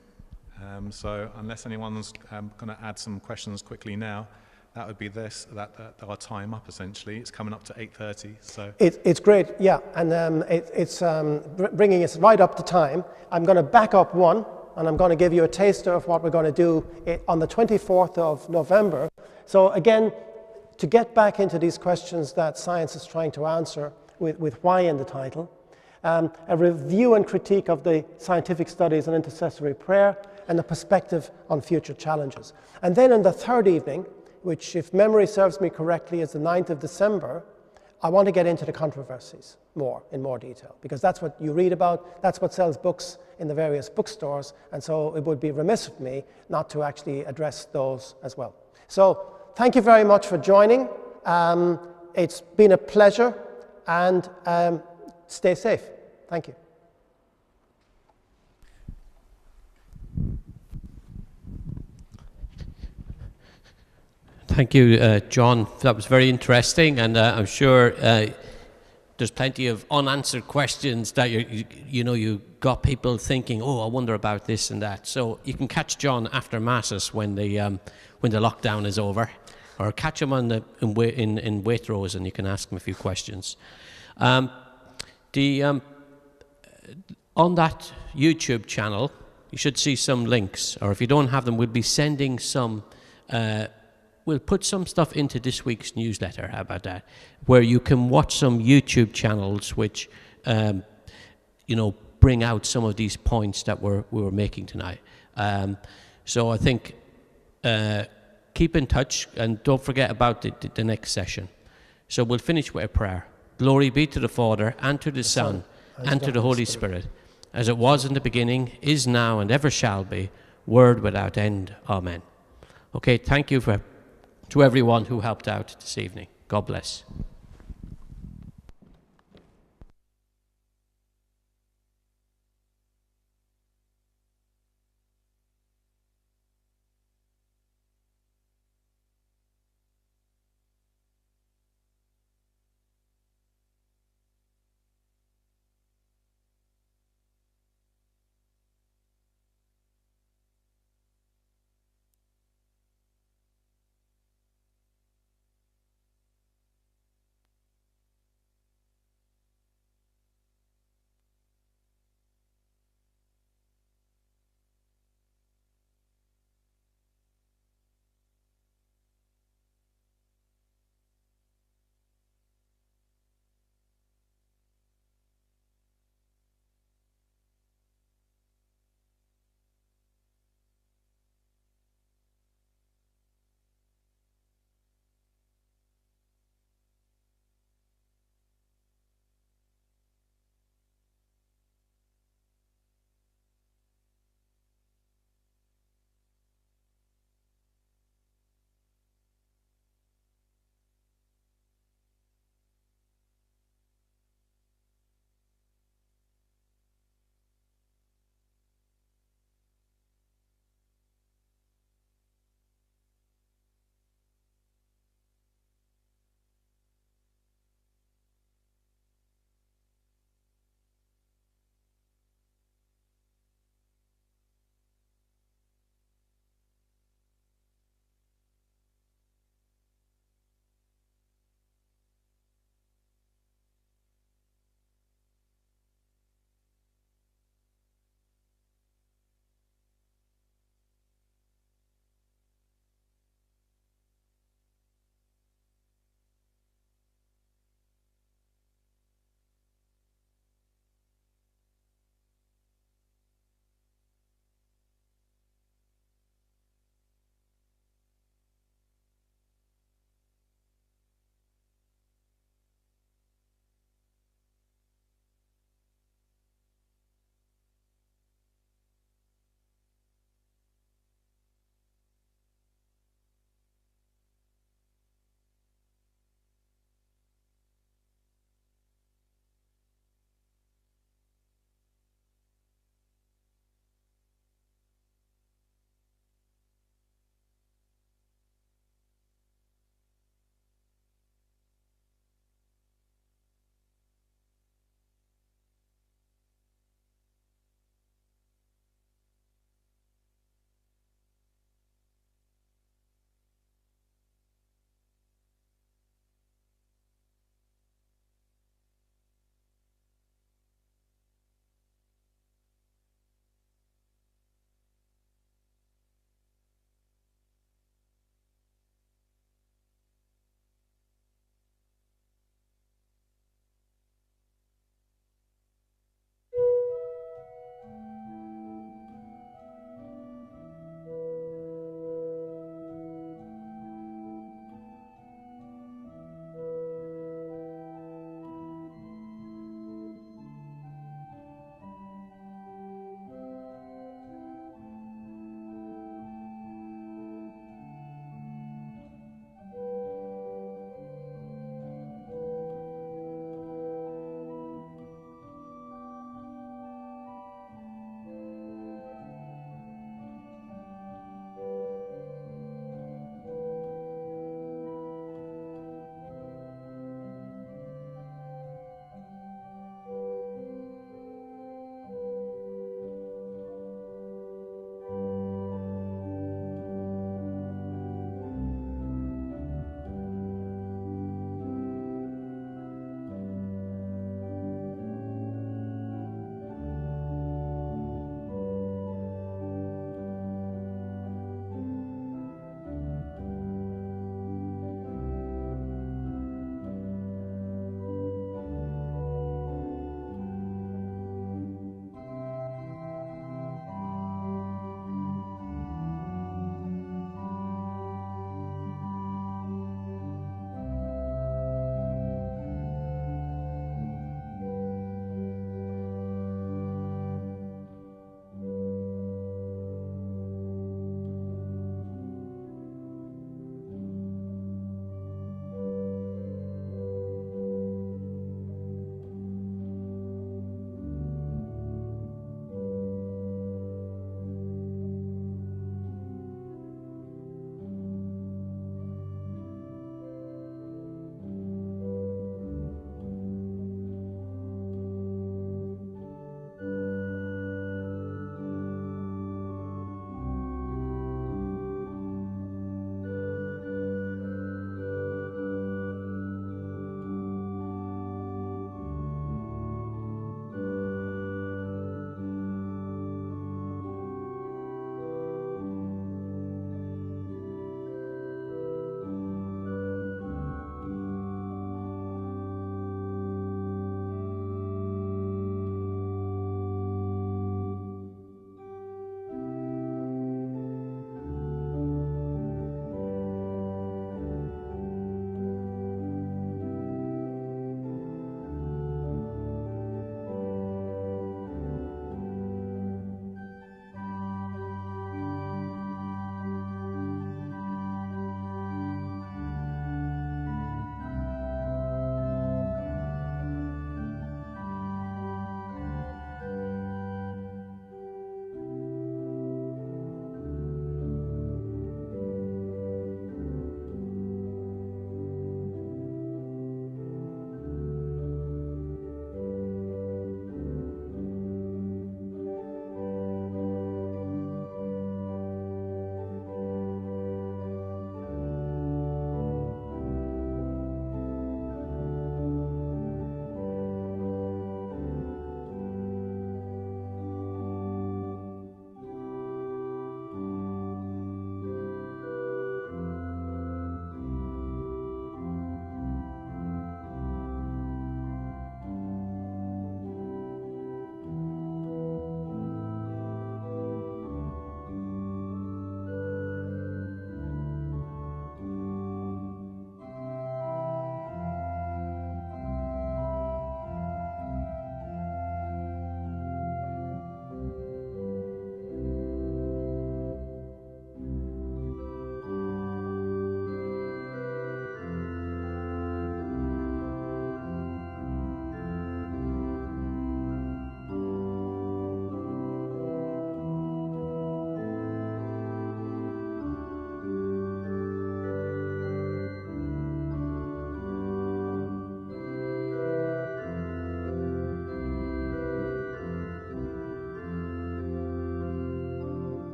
S1: So unless anyone's going to add some questions quickly now, that would be our time up essentially. It's coming up to 8:30. So
S3: it's great, yeah, and it's bringing us right up to time. I'm going to back up one, and I'm going to give you a taster of what we're going to do on the 24th of November. So again, to get back into these questions that science is trying to answer with why in the title, a review and critique of the scientific studies on intercessory prayer, and a perspective on future challenges. And then in the third evening, which, if memory serves me correctly, is the 9th of December, I want to get into the controversies in more detail, because that's what you read about, that's what sells books in the various bookstores, and so it would be remiss of me not to actually address those as well. So thank you very much for joining. It's been a pleasure, and stay safe. Thank you.
S2: Thank you, John. That was very interesting, and I'm sure there's plenty of unanswered questions that you got people thinking, oh, I wonder about this and that. So you can catch John after masses when the lockdown is over, or catch him in Waitrose, and you can ask him a few questions. On that YouTube channel, you should see some links, or if you don't have them, we'll be sending some. We'll put some stuff into this week's newsletter. How about that? Where you can watch some YouTube channels which, bring out some of these points that we were making tonight. So I think keep in touch, and don't forget about the next session. So we'll finish with a prayer. Glory be to the Father, and to the Son, and to the Holy Spirit, as it was in the beginning, is now, and ever shall be, word without end. Amen. Okay, thank you to everyone who helped out this evening. God bless.